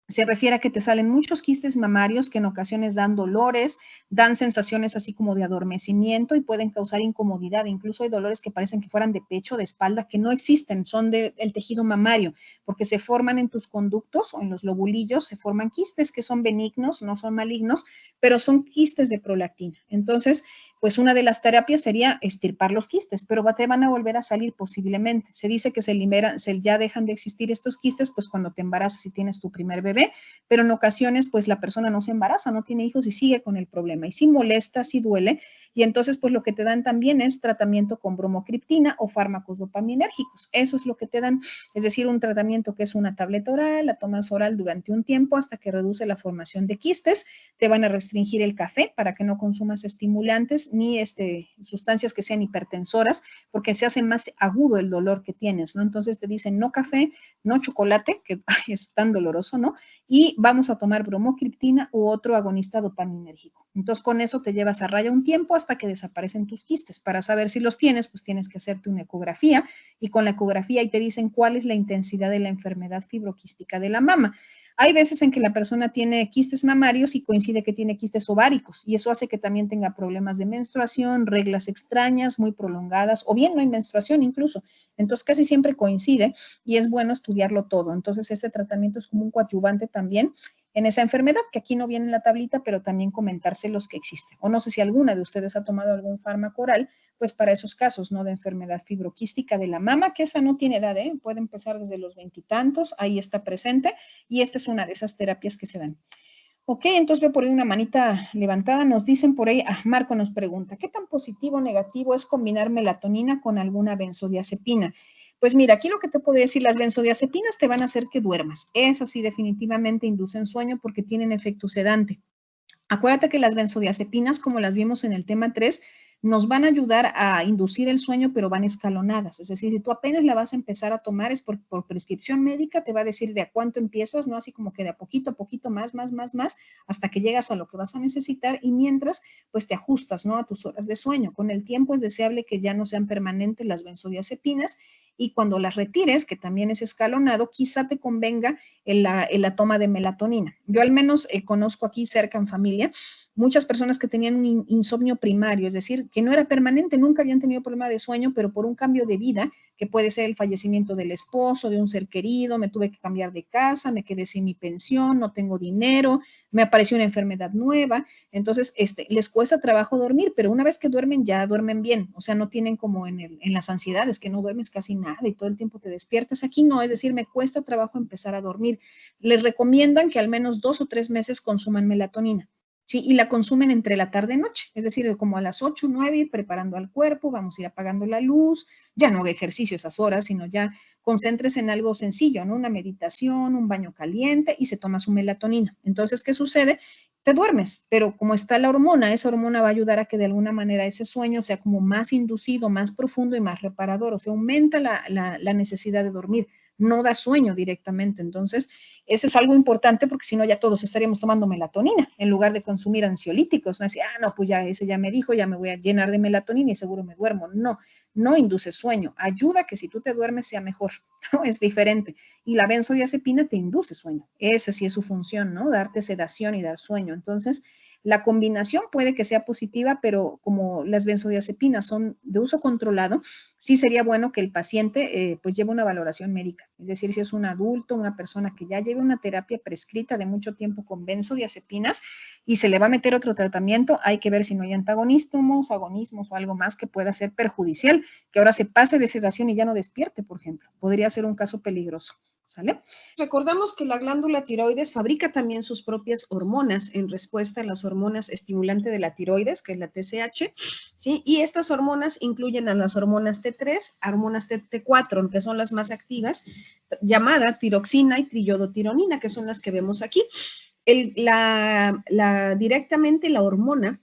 [SPEAKER 4] Se refiere a que te salen muchos quistes mamarios que en ocasiones dan dolores, dan sensaciones así como de adormecimiento y pueden causar incomodidad. Incluso hay dolores que parecen que fueran de pecho, de espalda, que no existen, son del tejido mamario, porque se forman en tus conductos o en los lobulillos, se forman quistes que son benignos, no son malignos, pero son quistes de prolactina. Entonces, pues una de las terapias sería extirpar los quistes, pero te van a volver a salir posiblemente. Se dice que ya dejan de existir estos quistes, pues cuando te embarazas y tienes tu primer bebé, pero en ocasiones pues la persona no se embaraza, no tiene hijos y sigue con el problema y sí molesta, sí duele y entonces pues lo que te dan también es tratamiento con bromocriptina o fármacos dopaminérgicos, eso es lo que te dan, es decir, un tratamiento que es una tableta oral, la tomas oral durante un tiempo hasta que reduce la formación de quistes, te van a restringir el café para que no consumas estimulantes ni sustancias que sean hipertensoras porque se hace más agudo el dolor que tienes, ¿no? Entonces te dicen no café, no chocolate, que es tan doloroso, ¿no? Y vamos a tomar bromocriptina u otro agonista dopaminérgico. Entonces, con eso te llevas a raya un tiempo hasta que desaparecen tus quistes. Para saber si los tienes, pues tienes que hacerte una ecografía y con la ecografía ahí te dicen cuál es la intensidad de la enfermedad fibroquística de la mama. Hay veces en que la persona tiene quistes mamarios y coincide que tiene quistes ováricos y eso hace que también tenga problemas de menstruación, reglas extrañas, muy prolongadas o bien no hay menstruación incluso. Entonces casi siempre coincide y es bueno estudiarlo todo. Entonces este tratamiento es como un coadyuvante también en esa enfermedad, que aquí no viene en la tablita, pero también comentarse los que existen. O no sé si alguna de ustedes ha tomado algún fármaco oral, pues para esos casos, ¿no? De enfermedad fibroquística de la mama, que esa no tiene edad, ¿eh? Puede empezar desde los 20 y tantos, ahí está presente, y esta es una de esas terapias que se dan. Ok, entonces veo por ahí una manita levantada, nos dicen por ahí, Marco nos pregunta, ¿qué tan positivo o negativo es combinar melatonina con alguna benzodiazepina? Pues mira, aquí lo que te puedo decir, las benzodiazepinas te van a hacer que duermas. Eso sí, definitivamente inducen sueño porque tienen efecto sedante. Acuérdate que las benzodiazepinas, como las vimos en el tema 3, nos van a ayudar a inducir el sueño, pero van escalonadas. Es decir, si tú apenas la vas a empezar a tomar, es por prescripción médica, te va a decir de a cuánto empiezas, ¿no? Así como que de a poquito, más, hasta que llegas a lo que vas a necesitar y mientras, pues te ajustas, ¿no? A tus horas de sueño. Con el tiempo es deseable que ya no sean permanentes las benzodiazepinas y cuando las retires, que también es escalonado, quizá te convenga en la toma de melatonina. Yo al menos conozco aquí cerca en familia muchas personas que tenían un insomnio primario, es decir, que no era permanente, nunca habían tenido problema de sueño, pero por un cambio de vida, que puede ser el fallecimiento del esposo, de un ser querido, me tuve que cambiar de casa, me quedé sin mi pensión, no tengo dinero, me apareció una enfermedad nueva, entonces les cuesta trabajo dormir, pero una vez que duermen ya duermen bien, o sea, no tienen como en las ansiedades, que no duermes casi nada y todo el tiempo te despiertas, aquí no, es decir, me cuesta trabajo empezar a dormir. Les recomiendan que al menos 2 o 3 meses consuman melatonina. Sí, y la consumen entre la tarde y noche, es decir, como a las 8, 9, ir preparando al cuerpo, vamos a ir apagando la luz, ya no haga ejercicio esas horas, sino ya concéntrese en algo sencillo, ¿no? Una meditación, un baño caliente y se toma su melatonina. Entonces, ¿qué sucede? Te duermes, pero como está la hormona, esa hormona va a ayudar a que de alguna manera ese sueño sea como más inducido, más profundo y más reparador, o sea, aumenta la necesidad de dormir, no da sueño directamente. Entonces, eso es algo importante porque si no ya todos estaríamos tomando melatonina en lugar de consumir ansiolíticos. No es decir, no, pues ya ese ya me dijo, ya me voy a llenar de melatonina y seguro me duermo. No, no induce sueño. Ayuda a que si tú te duermes sea mejor, ¿no? Es diferente. Y la benzodiazepina te induce sueño. Esa sí es su función, ¿no? Darte sedación y dar sueño. Entonces, la combinación puede que sea positiva, pero como las benzodiazepinas son de uso controlado, sí sería bueno que el paciente pues lleve una valoración médica. Es decir, si es un adulto, una persona que ya lleve una terapia prescrita de mucho tiempo con benzodiazepinas y se le va a meter otro tratamiento, hay que ver si no hay antagonismos, agonismos o algo más que pueda ser perjudicial, que ahora se pase de sedación y ya no despierte, por ejemplo. Podría ser un caso peligroso. ¿Sale?
[SPEAKER 1] Recordamos que la glándula tiroides fabrica también sus propias hormonas en respuesta a las hormonas estimulantes de la tiroides, que es la TSH, ¿sí? Y estas hormonas incluyen a las hormonas T3, hormonas T4, que son las más activas, llamada tiroxina y triiodotironina, que son las que vemos aquí. Directamente la hormona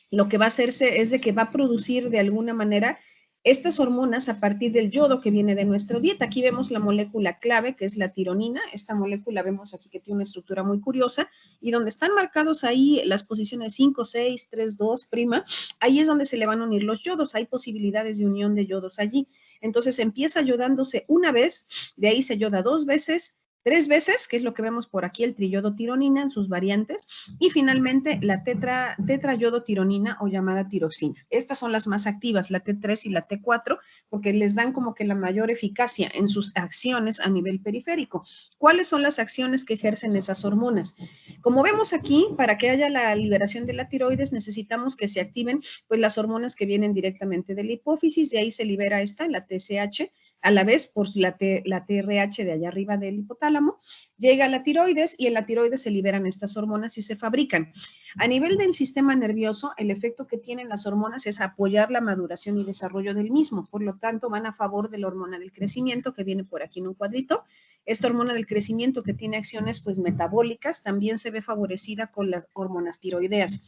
[SPEAKER 1] lo que va a hacerse es de que va a producir de alguna manera estas hormonas a partir del yodo que viene de nuestra dieta. Aquí vemos la molécula clave, que es la tironina. Esta molécula vemos aquí que tiene una estructura muy curiosa y donde están marcados ahí las posiciones 5, 6, 3, 2, prima, ahí es donde se le van a unir los yodos. Hay posibilidades de unión de yodos allí. Entonces empieza yodándose una vez, de ahí se yoda 2 veces, 3 veces, que es lo que vemos por aquí, el triiodotironina en sus variantes, y finalmente la tetrayodotironina o llamada tiroxina. Estas son las más activas, la T3 y la T4, porque les dan como que la mayor eficacia en sus acciones a nivel periférico. ¿Cuáles son las acciones que ejercen esas hormonas? Como vemos aquí, para que haya la liberación de la tiroides, necesitamos que se activen pues las hormonas que vienen directamente de la hipófisis, de ahí se libera esta, la TSH, a la vez por la TRH de allá arriba del hipotálamo, llega a la tiroides y en la tiroides se liberan estas hormonas y se fabrican. A nivel del sistema nervioso, el efecto que tienen las hormonas es apoyar la maduración y desarrollo del mismo, por lo tanto van a favor de la hormona del crecimiento que viene por aquí en un cuadrito. Esta hormona del crecimiento que tiene acciones pues metabólicas también se ve favorecida con las hormonas tiroideas.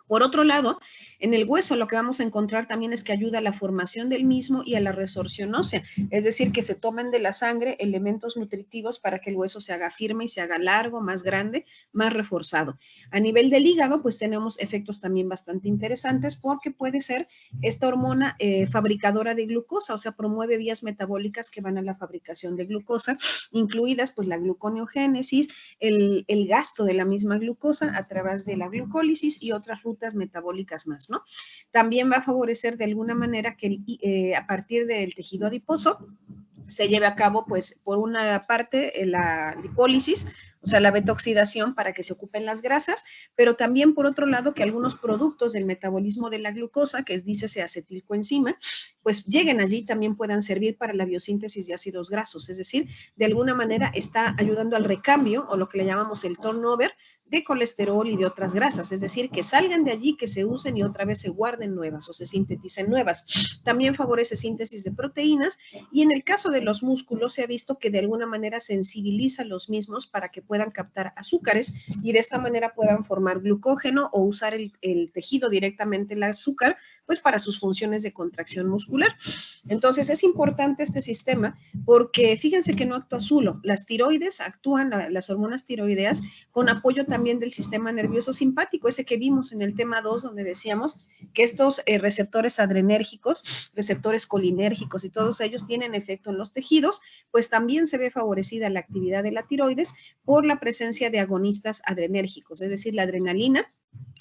[SPEAKER 1] Por otro lado, en el hueso lo que vamos a encontrar también es que ayuda a la formación del mismo y a la resorción ósea, es decir, que se tomen de la sangre elementos nutritivos para que el hueso se haga firme y se haga largo, más grande, más reforzado. A nivel del hígado, pues tenemos efectos también bastante interesantes porque puede ser esta hormona fabricadora de glucosa, o sea, promueve vías metabólicas que van a la fabricación de glucosa, incluidas pues la gluconeogénesis, el gasto de la misma glucosa a través de la glucólisis y otras rutas metabólicas más, ¿no? También va a favorecer de alguna manera que a partir del tejido adiposo se lleve a cabo, pues, por una parte, la lipólisis, o sea, la beta-oxidación para que se ocupen las grasas, pero también, por otro lado, que algunos productos del metabolismo de la glucosa, que es, dícese, acetilcoenzima, pues lleguen allí y también puedan servir para la biosíntesis de ácidos grasos, es decir, de alguna manera está ayudando al recambio, o lo que le llamamos el turnover, de colesterol y de otras grasas, es decir, que salgan de allí, que se usen y otra vez se guarden nuevas o se sinteticen nuevas. También favorece síntesis de proteínas y en el caso de los músculos se ha visto que de alguna manera sensibiliza los mismos para que puedan captar azúcares y de esta manera puedan formar glucógeno o usar el tejido directamente, el azúcar, pues para sus funciones de contracción muscular. Entonces es importante este sistema porque fíjense que no actúa solo, las tiroides actúan, las hormonas tiroideas, con apoyo también del sistema nervioso simpático, ese que vimos en el tema 2, donde decíamos que estos receptores adrenérgicos, receptores colinérgicos y todos ellos tienen efecto en los tejidos, pues también se ve favorecida la actividad de la tiroides por la presencia de agonistas adrenérgicos, es decir, la adrenalina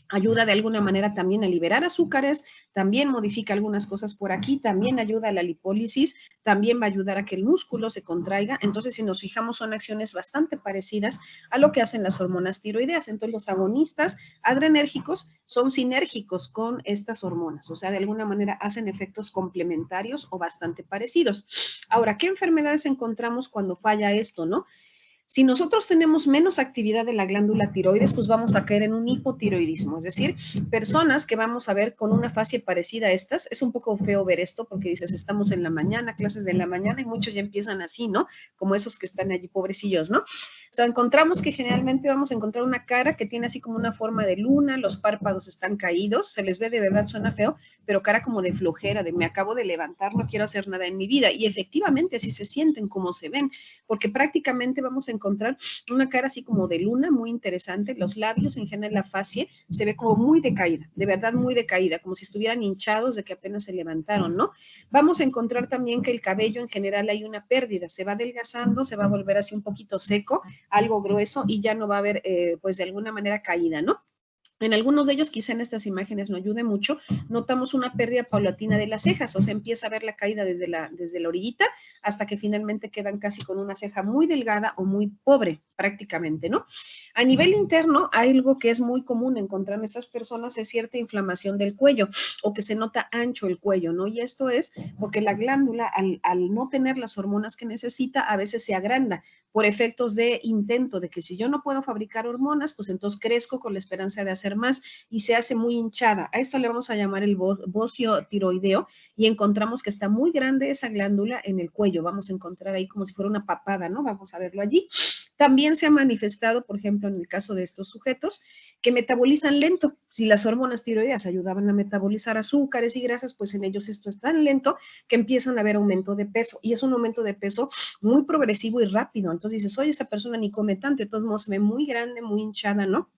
[SPEAKER 1] ayuda de alguna manera también a liberar azúcares, también modifica algunas cosas por aquí, también ayuda a la lipólisis, también va a ayudar a que el músculo se contraiga. Entonces, si nos fijamos, son acciones bastante parecidas a lo que hacen las hormonas tiroideas. Entonces, los agonistas adrenérgicos son sinérgicos con estas hormonas, o sea, de alguna manera hacen efectos complementarios o bastante parecidos. Ahora, ¿qué enfermedades encontramos cuando falla esto, no? Si nosotros tenemos menos actividad de la glándula tiroides, pues vamos a caer en un hipotiroidismo, es decir, personas que vamos a ver con una fase parecida a estas. Es un poco feo ver esto porque dices, estamos en la mañana, clases de la mañana, y muchos ya empiezan así, ¿no? Como esos que están allí, pobrecillos, ¿no? O sea, encontramos que generalmente vamos a encontrar una cara que tiene así como una forma de luna, los párpados están caídos, se les ve de verdad, suena feo, pero cara como de flojera, de me acabo de levantar, no quiero hacer nada en mi vida, y efectivamente así se sienten como se ven, porque prácticamente vamos a encontrar una cara así como de luna, muy interesante, los labios, en general la facie, se ve como muy decaída, de verdad muy decaída, como si estuvieran hinchados de que apenas se levantaron, ¿no? Vamos a encontrar también que el cabello en general hay una pérdida, se va adelgazando, se va a volver así un poquito seco, algo grueso y ya no va a haber, pues de alguna manera caída, ¿no? En algunos de ellos, quizá en estas imágenes no ayude mucho, notamos una pérdida paulatina de las cejas, o sea, empieza a ver la caída desde la orillita hasta que finalmente quedan casi con una ceja muy delgada o muy pobre prácticamente, ¿no? A nivel interno, algo que es muy común encontrar en estas personas es cierta inflamación del cuello o que se nota ancho el cuello, ¿no? Y esto es porque la glándula, al no tener las hormonas que necesita, a veces se agranda por efectos de intento de que si yo no puedo fabricar hormonas, pues entonces crezco con la esperanza de hacer más y se hace muy hinchada. A esto le vamos a llamar el bocio tiroideo y encontramos que está muy grande esa glándula en el cuello. Vamos a encontrar ahí como si fuera una papada, ¿no? Vamos a verlo allí. También se ha manifestado, por ejemplo, en el caso de estos sujetos, que metabolizan lento. Si las hormonas tiroideas ayudaban a metabolizar azúcares y grasas, pues en ellos esto es tan lento que empiezan a haber aumento de peso. Y es un aumento de peso muy progresivo y rápido. Entonces dices, oye, esa persona ni come tanto, de todos modos se ve muy grande, muy hinchada, ¿no?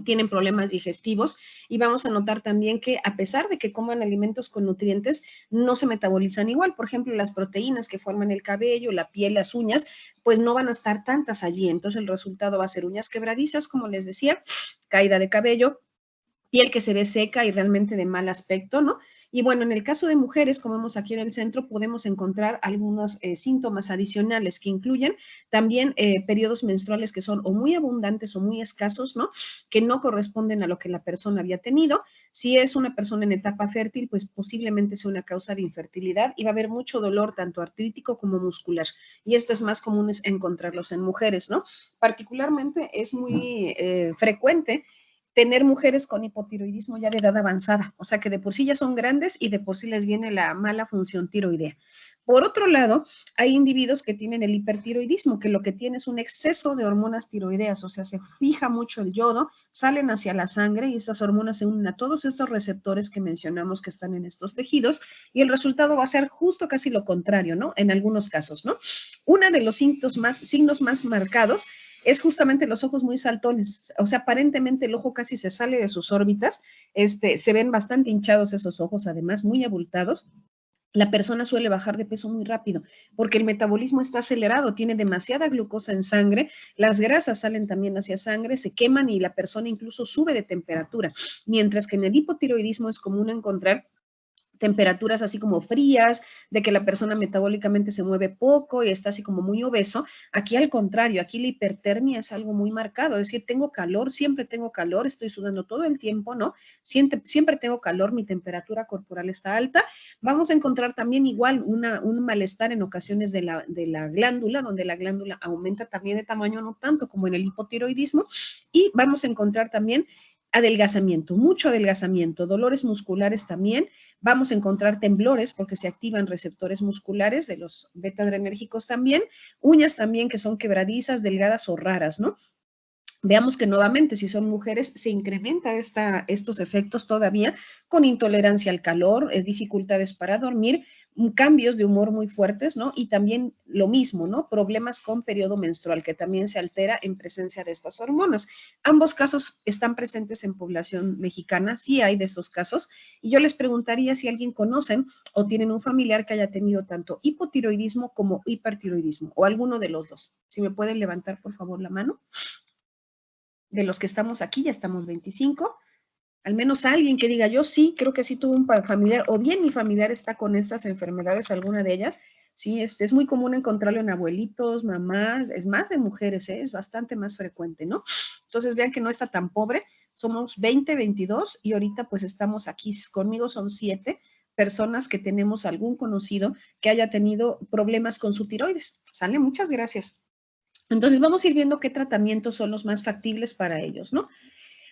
[SPEAKER 1] Tienen problemas digestivos y vamos a notar también que a pesar de que coman alimentos con nutrientes, no se metabolizan igual. Por ejemplo, las proteínas que forman el cabello, la piel, las uñas, pues no van a estar tantas allí. Entonces el resultado va a ser uñas quebradizas, como les decía, caída de cabello, piel que se ve seca y realmente de mal aspecto, ¿no? Y bueno, en el caso de mujeres, como vemos aquí en el centro, podemos encontrar algunos síntomas adicionales que incluyen también periodos menstruales que son o muy abundantes o muy escasos, ¿no? Que no corresponden a lo que la persona había tenido. Si es una persona en etapa fértil, pues posiblemente sea una causa de infertilidad y va a haber mucho dolor, tanto artrítico como muscular. Y esto es más común encontrarlos en mujeres, ¿no? Particularmente es muy frecuente tener mujeres con hipotiroidismo ya de edad avanzada, o sea que de por sí ya son grandes y de por sí les viene la mala función tiroidea. Por otro lado, hay individuos que tienen el hipertiroidismo, que lo que tiene es un exceso de hormonas tiroideas, o sea, se fija mucho el yodo, salen hacia la sangre y estas hormonas se unen a todos estos receptores que mencionamos que están en estos tejidos y el resultado va a ser justo casi lo contrario, ¿no? En algunos casos, ¿no? Uno de los signos más marcados es justamente los ojos muy saltones, o sea, aparentemente el ojo casi se sale de sus órbitas, se ven bastante hinchados esos ojos, además muy abultados. La persona suele bajar de peso muy rápido porque el metabolismo está acelerado, tiene demasiada glucosa en sangre, las grasas salen también hacia sangre, se queman y la persona incluso sube de temperatura, mientras que en el hipotiroidismo es común encontrar temperaturas así como frías, de que la persona metabólicamente se mueve poco y está así como muy obeso. Aquí al contrario, aquí la hipertermia es algo muy marcado, es decir, tengo calor, siempre tengo calor, estoy sudando todo el tiempo, ¿no? Siempre tengo calor, mi temperatura corporal está alta. Vamos a encontrar también igual un malestar en ocasiones de la glándula, donde la glándula aumenta también de tamaño, no tanto como en el hipotiroidismo, y vamos a encontrar también adelgazamiento, mucho adelgazamiento, dolores musculares también, vamos a encontrar temblores porque se activan receptores musculares de los beta-adrenérgicos también, uñas también que son quebradizas, delgadas o raras, ¿no? Veamos que nuevamente, si son mujeres, se incrementa estos efectos todavía con intolerancia al calor, dificultades para dormir, cambios de humor muy fuertes, ¿no? Y también lo mismo, ¿no? Problemas con periodo menstrual, que también se altera en presencia de estas hormonas. Ambos casos están presentes en población mexicana, sí hay de estos casos, y yo les preguntaría si alguien conocen o tienen un familiar que haya tenido tanto hipotiroidismo como hipertiroidismo, o alguno de los dos. Si me pueden levantar, por favor, la mano. De los que estamos aquí, ya estamos 25, al menos alguien que diga, yo sí, creo que sí tuve un familiar, o bien mi familiar está con estas enfermedades, alguna de ellas, sí, es muy común encontrarlo en abuelitos, mamás, es más de mujeres, es bastante más frecuente, ¿no? Entonces vean que no está tan pobre, somos 20, 22, y ahorita pues estamos aquí, conmigo son 7 personas que tenemos algún conocido que haya tenido problemas con su tiroides. ¿Sale? Muchas gracias. Entonces, vamos a ir viendo qué tratamientos son los más factibles para ellos, ¿no?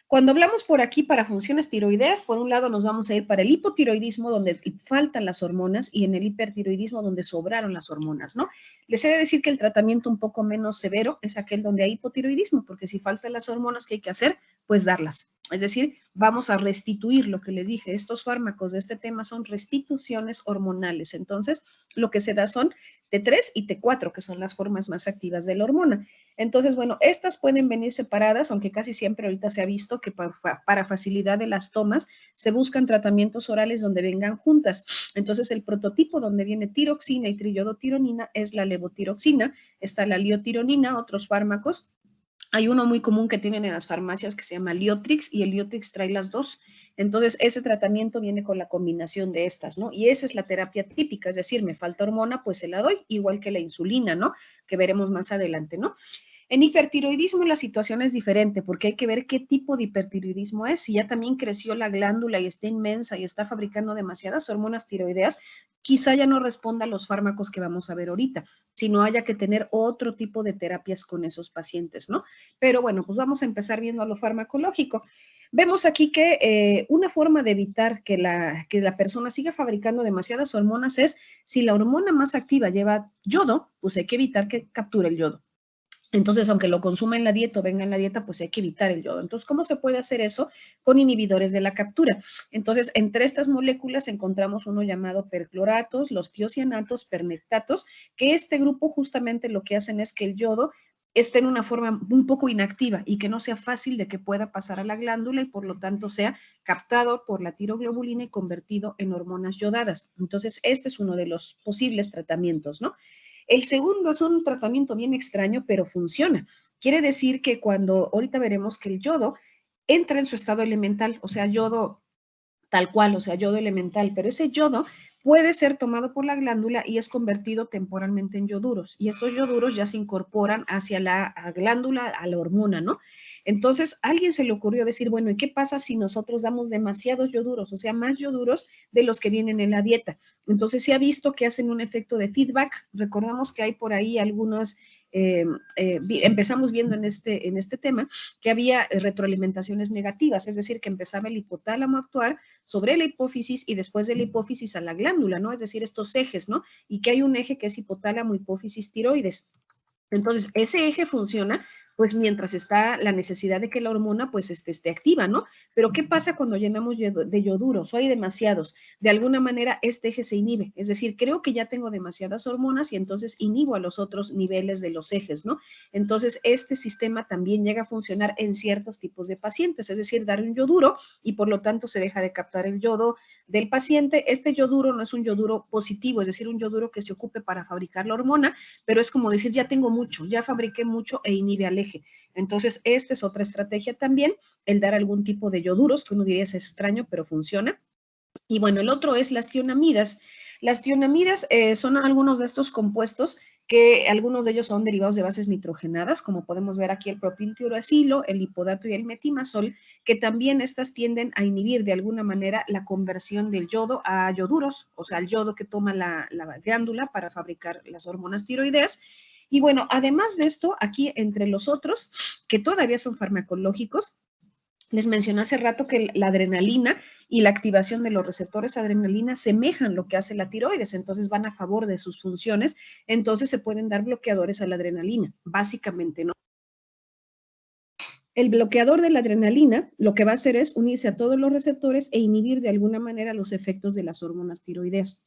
[SPEAKER 1] Cuando hablamos por aquí para funciones tiroideas, por un lado nos vamos a ir para el hipotiroidismo, donde faltan las hormonas, y en el hipertiroidismo, donde sobraron las hormonas, ¿no? Les he de decir que el tratamiento un poco menos severo es aquel donde hay hipotiroidismo, porque si faltan las hormonas, ¿qué hay que hacer? Pues darlas. Es decir, vamos a restituir lo que les dije. Estos fármacos de este tema son restituciones hormonales. Entonces, lo que se da son T3 y T4, que son las formas más activas de la hormona. Entonces, bueno, estas pueden venir separadas, aunque casi siempre ahorita se ha visto que para facilidad de las tomas se buscan tratamientos orales donde vengan juntas. Entonces, el prototipo donde viene tiroxina y triiodotironina es la levotiroxina, está la liotironina, otros fármacos. Hay uno muy común que tienen en las farmacias que se llama Liotrix, y el Liotrix trae las dos. Entonces, ese tratamiento viene con la combinación de estas, ¿no? Y esa es la terapia típica, es decir, me falta hormona, pues se la doy, igual que la insulina, ¿no? Que veremos más adelante, ¿no? En hipertiroidismo la situación es diferente porque hay que ver qué tipo de hipertiroidismo es. Si ya también creció la glándula y está inmensa y está fabricando demasiadas hormonas tiroideas, quizá ya no responda a los fármacos que vamos a ver ahorita, sino haya que tener otro tipo de terapias con esos pacientes, ¿no? Pero bueno, pues vamos a empezar viendo a lo farmacológico. Vemos aquí que una forma de evitar que la persona siga fabricando demasiadas hormonas es, si la hormona más activa lleva yodo, pues hay que evitar que capture el yodo. Entonces, aunque lo consuma en la dieta o venga en la dieta, pues hay que evitar el yodo. Entonces, ¿cómo se puede hacer eso? Con inhibidores de la captura. Entonces, entre estas moléculas encontramos uno llamado percloratos, los tiocianatos, pernectatos, que este grupo justamente lo que hacen es que el yodo esté en una forma un poco inactiva y que no sea fácil de que pueda pasar a la glándula y por lo tanto sea captado por la tiroglobulina y convertido en hormonas yodadas. Entonces, este es uno de los posibles tratamientos, ¿no? El segundo es un tratamiento bien extraño, pero funciona. Quiere decir que cuando, ahorita veremos que el yodo entra en su estado elemental, o sea, yodo tal cual, o sea, yodo elemental, pero ese yodo puede ser tomado por la glándula y es convertido temporalmente en yoduros. Y estos yoduros ya se incorporan hacia la glándula, a la hormona, ¿no? Entonces, a alguien se le ocurrió decir, bueno, ¿y qué pasa si nosotros damos demasiados yoduros, o sea, más yoduros de los que vienen en la dieta? Entonces, se ha visto que hacen un efecto de feedback. Recordamos que hay por ahí algunas, empezamos viendo en este tema, que había retroalimentaciones negativas, es decir, que empezaba el hipotálamo a actuar sobre la hipófisis y después de la hipófisis a la glándula, ¿no? Es decir, estos ejes, ¿no? Y que hay un eje que es hipotálamo, hipófisis, tiroides. Entonces, ese eje funciona, pues, mientras está la necesidad de que la hormona, pues, esté activa, ¿no? Pero, ¿qué pasa cuando llenamos de yoduros o hay demasiados? De alguna manera, este eje se inhibe. Es decir, creo que ya tengo demasiadas hormonas y entonces inhibo a los otros niveles de los ejes, ¿no? Entonces, este sistema también llega a funcionar en ciertos tipos de pacientes, es decir, dar un yoduro y, por lo tanto, se deja de captar el yodo del paciente. Este yoduro no es un yoduro positivo, es decir, un yoduro que se ocupe para fabricar la hormona, pero es como decir, ya tengo mucho, ya fabriqué mucho e inhibe al eje. Entonces, esta es otra estrategia también, el dar algún tipo de yoduros, que uno diría es extraño, pero funciona. Y bueno, el otro es las tionamidas. Las tionamidas son algunos de estos compuestos que algunos de ellos son derivados de bases nitrogenadas, como podemos ver aquí el propiltiuracilo, el lipodato y el metimazol, que también estas tienden a inhibir de alguna manera la conversión del yodo a yoduros, o sea, el yodo que toma la glándula para fabricar las hormonas tiroideas. Y bueno, además de esto, aquí entre los otros, que todavía son farmacológicos, les mencioné hace rato que la adrenalina y la activación de los receptores adrenalina semejan lo que hace la tiroides, entonces van a favor de sus funciones, entonces se pueden dar bloqueadores a la adrenalina, básicamente, ¿no? El bloqueador de la adrenalina lo que va a hacer es unirse a todos los receptores e inhibir de alguna manera los efectos de las hormonas tiroideas.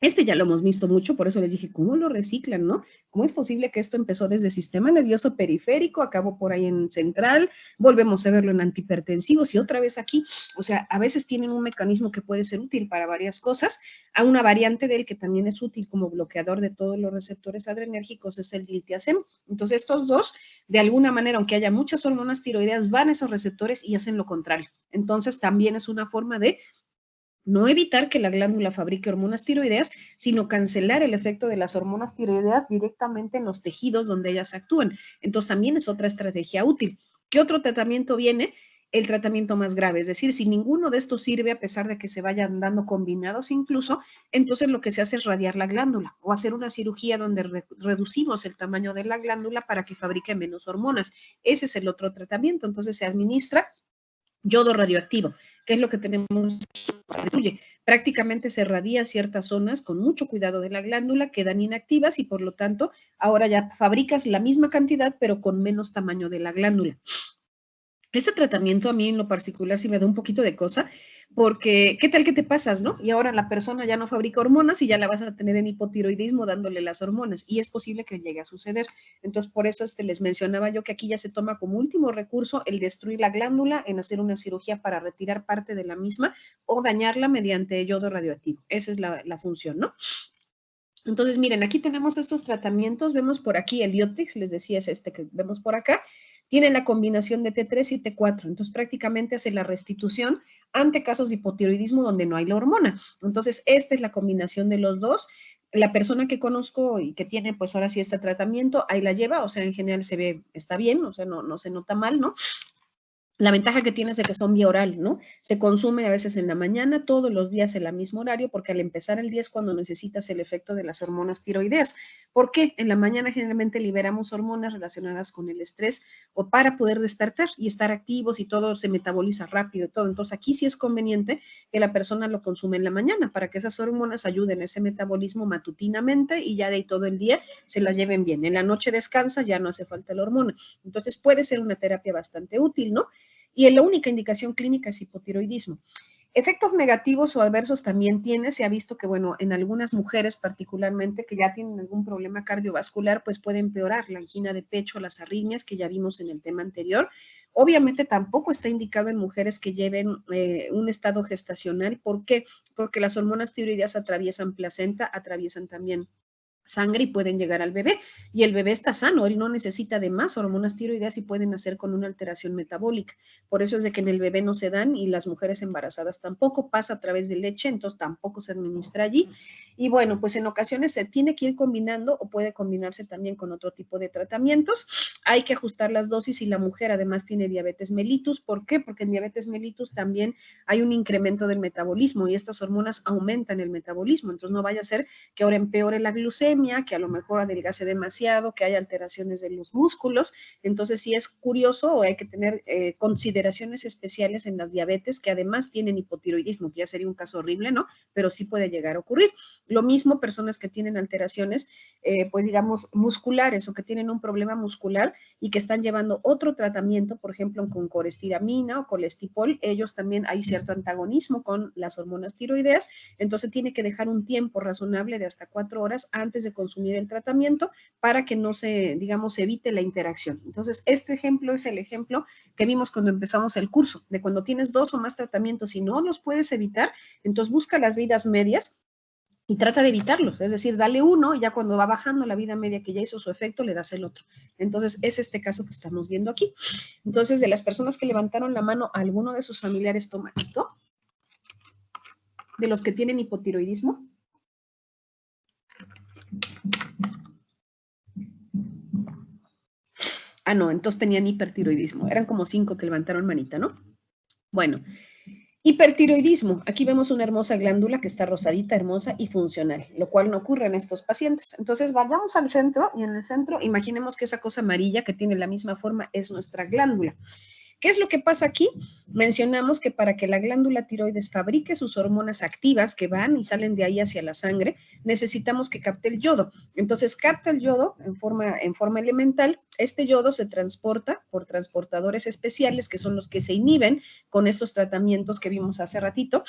[SPEAKER 1] Este ya lo hemos visto mucho, por eso les dije, ¿cómo lo reciclan, no? ¿Cómo es posible que esto empezó desde sistema nervioso periférico, acabó por ahí en central, volvemos a verlo en antihipertensivos y otra vez aquí? O sea, a veces tienen un mecanismo que puede ser útil para varias cosas. A una variante de él que también es útil como bloqueador de todos los receptores adrenérgicos es el diltiazem. Entonces, estos dos, de alguna manera, aunque haya muchas hormonas tiroideas, van a esos receptores y hacen lo contrario. Entonces, también es una forma de no evitar que la glándula fabrique hormonas tiroideas, sino cancelar el efecto de las hormonas tiroideas directamente en los tejidos donde ellas actúan. Entonces, también es otra estrategia útil. ¿Qué otro tratamiento viene? El tratamiento más grave, es decir, si ninguno de estos sirve, a pesar de que se vayan dando combinados incluso, entonces lo que se hace es radiar la glándula o hacer una cirugía donde reducimos el tamaño de la glándula para que fabrique menos hormonas. Ese es el otro tratamiento. Entonces, se administra yodo radioactivo, que es lo que tenemos. Prácticamente se radia ciertas zonas con mucho cuidado de la glándula, quedan inactivas y por lo tanto ahora ya fabricas la misma cantidad pero con menos tamaño de la glándula. Este tratamiento a mí en lo particular sí me da un poquito de cosa, porque ¿qué tal que te pasas, no? Y ahora la persona ya no fabrica hormonas y ya la vas a tener en hipotiroidismo dándole las hormonas y es posible que llegue a suceder. Entonces, por eso les mencionaba yo que aquí ya se toma como último recurso el destruir la glándula en hacer una cirugía para retirar parte de la misma o dañarla mediante yodo radioactivo. Esa es la función, ¿no? Entonces, miren, aquí tenemos estos tratamientos, vemos por aquí el Iotix, les decía, es este que vemos por acá, tiene la combinación de T3 y T4, entonces prácticamente hace la restitución ante casos de hipotiroidismo donde no hay la hormona. Entonces, esta es la combinación de los dos. La persona que conozco y que tiene, pues ahora sí este tratamiento, ahí la lleva, o sea, en general se ve, está bien, o sea, no se nota mal, ¿no? La ventaja que tiene es de que son vía oral, ¿no? Se consume a veces en la mañana, todos los días en el mismo horario, porque al empezar el día es cuando necesitas el efecto de las hormonas tiroideas. ¿Por qué? En la mañana generalmente liberamos hormonas relacionadas con el estrés o para poder despertar y estar activos y todo se metaboliza rápido y todo. Entonces aquí sí es conveniente que la persona lo consume en la mañana para que esas hormonas ayuden a ese metabolismo matutinamente y ya de ahí todo el día se la lleven bien. En la noche descansa, ya no hace falta la hormona. Entonces puede ser una terapia bastante útil, ¿no? Y la única indicación clínica es hipotiroidismo. Efectos negativos o adversos también tiene, se ha visto que, bueno, en algunas mujeres particularmente que ya tienen algún problema cardiovascular, pues puede empeorar la angina de pecho, las arritmias que ya vimos en el tema anterior. Obviamente tampoco está indicado en mujeres que lleven un estado gestacional. ¿Por qué? Porque las hormonas tiroideas atraviesan placenta, atraviesan también sangre y pueden llegar al bebé. Y el bebé está sano, él no necesita de más hormonas tiroideas y pueden nacer con una alteración metabólica. Por eso es de que en el bebé no se dan y las mujeres embarazadas tampoco, pasa a través de leche, entonces tampoco se administra allí. Y bueno, pues en ocasiones se tiene que ir combinando o puede combinarse también con otro tipo de tratamientos. Hay que ajustar las dosis si la mujer además tiene diabetes mellitus. ¿Por qué? Porque en diabetes mellitus también hay un incremento del metabolismo y estas hormonas aumentan el metabolismo. Entonces no vaya a ser que ahora empeore la glucemia, que a lo mejor adelgace demasiado, que haya alteraciones de los músculos. Entonces sí es curioso o hay que tener consideraciones especiales en las diabetes que además tienen hipotiroidismo, que ya sería un caso horrible, ¿no? Pero sí puede llegar a ocurrir. Lo mismo personas que tienen alteraciones, pues digamos, musculares o que tienen un problema muscular y que están llevando otro tratamiento, por ejemplo, con colestiramina o colestipol, ellos también hay cierto antagonismo con las hormonas tiroideas, entonces tiene que dejar un tiempo razonable de hasta 4 horas antes de consumir el tratamiento para que no se, digamos, evite la interacción. Entonces, este ejemplo es el ejemplo que vimos cuando empezamos el curso, de cuando tienes 2 o más tratamientos y no los puedes evitar, entonces busca las vidas medias y trata de evitarlos, es decir, dale uno y ya cuando va bajando la vida media que ya hizo su efecto, le das el otro. Entonces, es este caso que estamos viendo aquí. Entonces, de las personas que levantaron la mano, ¿alguno de sus familiares toma esto? ¿De los que tienen hipotiroidismo? Ah, no, entonces tenían hipertiroidismo. Eran como 5 que levantaron manita, ¿no? Bueno, hipertiroidismo. Aquí vemos una hermosa glándula que está rosadita, hermosa y funcional, lo cual no ocurre en estos pacientes. Entonces, vayamos al centro y en el centro imaginemos que esa cosa amarilla que tiene la misma forma es nuestra glándula. ¿Qué es lo que pasa aquí? Mencionamos que para que la glándula tiroides fabrique sus hormonas activas que van y salen de ahí hacia la sangre, necesitamos que capte el yodo. Entonces, capta el yodo en forma elemental. Este yodo se transporta por transportadores especiales que son los que se inhiben con estos tratamientos que vimos hace ratito,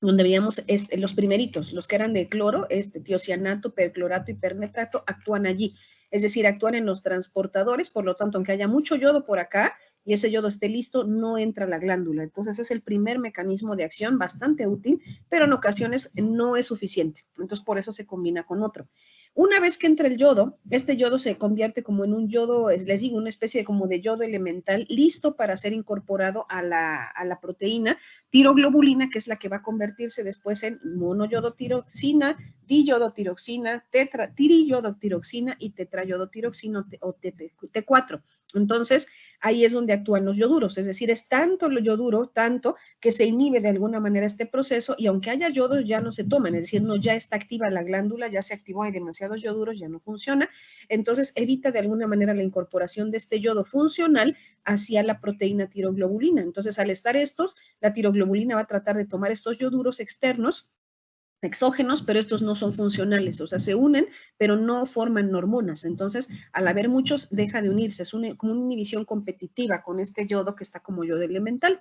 [SPEAKER 1] donde veíamos los primeritos, los que eran de cloro, tiocianato, perclorato y permetato, actúan allí. Es decir, actúan en los transportadores, por lo tanto, aunque haya mucho yodo por acá y ese yodo esté listo, no entra a la glándula. Entonces, es el primer mecanismo de acción bastante útil, pero en ocasiones no es suficiente. Entonces, por eso se combina con otro. Una vez que entra el yodo, este yodo se convierte como en un yodo, les digo, una especie como de yodo elemental, listo para ser incorporado a la proteína tiroglobulina, que es la que va a convertirse después en monoyodotiroxina, diyodotiroxina, tiriyodotiroxina y tetrayodotiroxina o T4. Entonces, ahí es donde actúan los yoduros, es decir, es tanto lo yoduro, tanto que se inhibe de alguna manera este proceso y aunque haya yodos ya no se toman, es decir, no ya está activa la glándula, ya se activó, hay demasiados yoduros, ya no funciona, entonces evita de alguna manera la incorporación de este yodo funcional hacia la proteína tiroglobulina. Entonces, al estar estos, la tiroglobulina va a tratar de tomar estos yoduros externos, exógenos, pero estos no son funcionales, o sea, se unen, pero no forman hormonas. Entonces, al haber muchos, deja de unirse, es como una inhibición competitiva con este yodo que está como yodo elemental.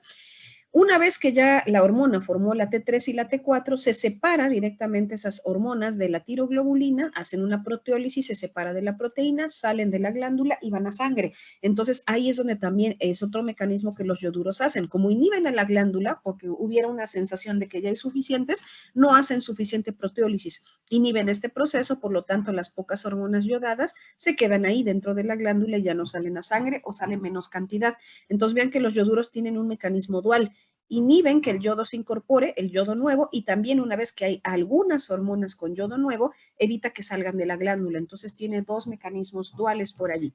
[SPEAKER 1] Una vez que ya la hormona formó la T3 y la T4, se separa directamente esas hormonas de la tiroglobulina, hacen una proteólisis, se separa de la proteína, salen de la glándula y van a sangre. Entonces, ahí es donde también es otro mecanismo que los yoduros hacen. Como inhiben a la glándula, porque hubiera una sensación de que ya hay suficientes, no hacen suficiente proteólisis. Inhiben este proceso, por lo tanto, las pocas hormonas yodadas se quedan ahí dentro de la glándula y ya no salen a sangre o salen menos cantidad. Entonces, vean que los yoduros tienen un mecanismo dual. Inhiben que el yodo se incorpore, el yodo nuevo, y también una vez que hay algunas hormonas con yodo nuevo, evita que salgan de la glándula. Entonces tiene 2 mecanismos duales por allí.